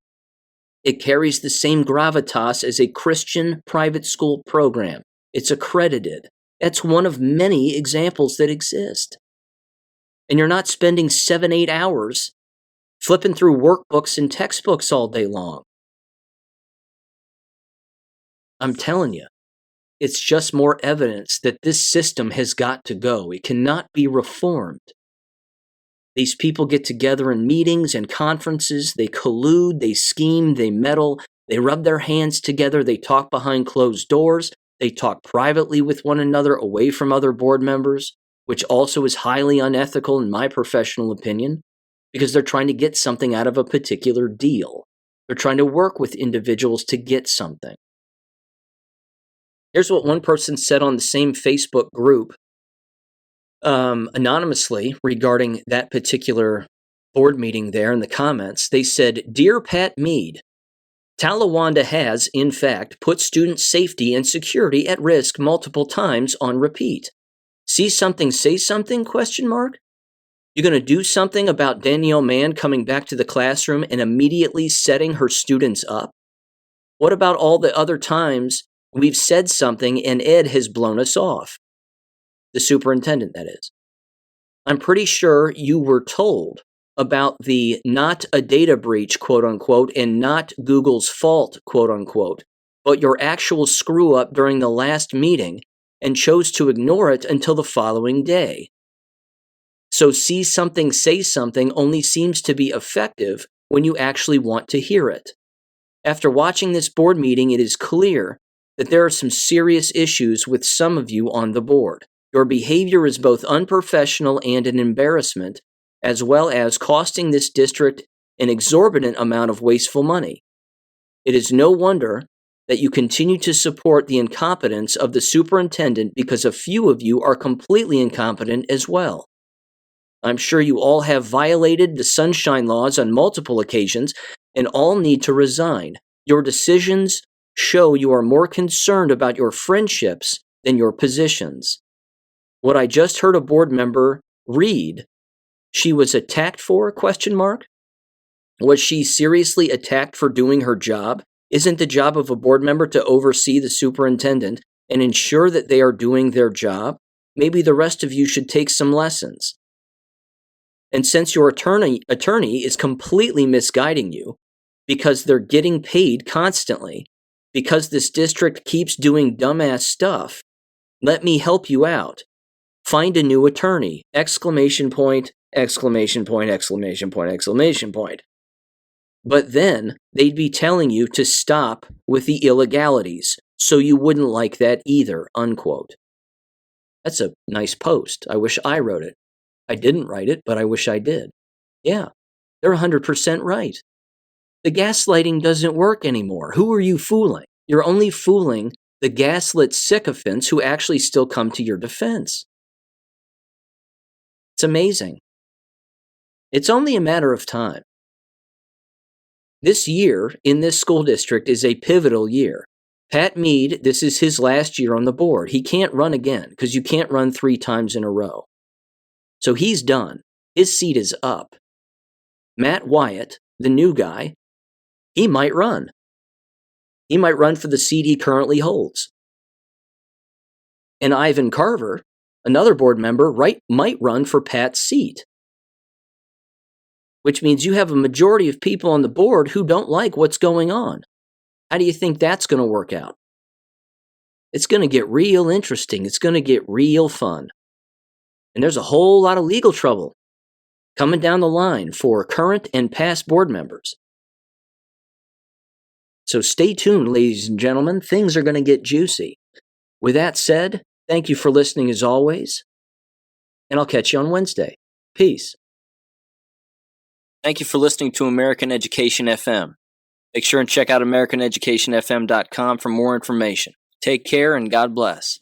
It carries the same gravitas as a Christian private school program. It's accredited. That's one of many examples that exist. And you're not spending 7-8 hours flipping through workbooks and textbooks all day long. I'm telling you, it's just more evidence that this system has got to go. It cannot be reformed. These people get together in meetings and conferences. They collude, they scheme, they meddle, they rub their hands together, they talk behind closed doors, they talk privately with one another away from other board members, which also is highly unethical in my professional opinion, because they're trying to get something out of a particular deal. They're trying to work with individuals to get something. Here's what one person said on the same Facebook group, anonymously, regarding that particular board meeting there in the comments. They said, "Dear Pat Mead, Talawanda has, in fact, put student safety and security at risk multiple times on repeat. See something, say something, ? You going to do something about Danielle Mann coming back to the classroom and immediately setting her students up? What about all the other times we've said something and Ed has blown us off?" The superintendent, that is. "I'm pretty sure you were told about the not a data breach, quote unquote, and not Google's fault, quote unquote, but your actual screw up during the last meeting and chose to ignore it until the following day. So see something, say something only seems to be effective when you actually want to hear it. After watching this board meeting, it is clear that there are some serious issues with some of you on the board. Your behavior is both unprofessional and an embarrassment, as well as costing this district an exorbitant amount of wasteful money. It is no wonder that you continue to support the incompetence of the superintendent because a few of you are completely incompetent as well. I'm sure you all have violated the sunshine laws on multiple occasions and all need to resign. Your decisions show you are more concerned about your friendships than your positions. What I just heard a board member read, she was attacked for, ? Was she seriously attacked for doing her job? Isn't the job of a board member to oversee the superintendent and ensure that they are doing their job? Maybe the rest of you should take some lessons. And since your attorney is completely misguiding you because they're getting paid constantly, because this district keeps doing dumbass stuff, let me help you out. Find a new attorney! ! But then they'd be telling you to stop with the illegalities, so you wouldn't like that either, unquote. That's a nice post. I wish I wrote it. I didn't write it, but I wish I did. Yeah, they're 100% right. The gaslighting doesn't work anymore. Who are you fooling? You're only fooling the gaslit sycophants who actually still come to your defense. It's amazing. It's only a matter of time. This year in this school district is a pivotal year. Pat Mead, this is his last year on the board. He can't run again because you can't run 3 times in a row. So he's done. His seat is up. Matt Wyatt, the new guy, he might run. He might run for the seat he currently holds. And Ivan Carver, another board member, might run for Pat's seat. Which means you have a majority of people on the board who don't like what's going on. How do you think that's going to work out? It's going to get real interesting. It's going to get real fun. And there's a whole lot of legal trouble coming down the line for current and past board members. So stay tuned, ladies and gentlemen. Things are going to get juicy. With that said, thank you for listening as always. And I'll catch you on Wednesday. Peace. Thank you for listening to American Education FM. Make sure and check out AmericanEducationFM.com for more information. Take care and God bless.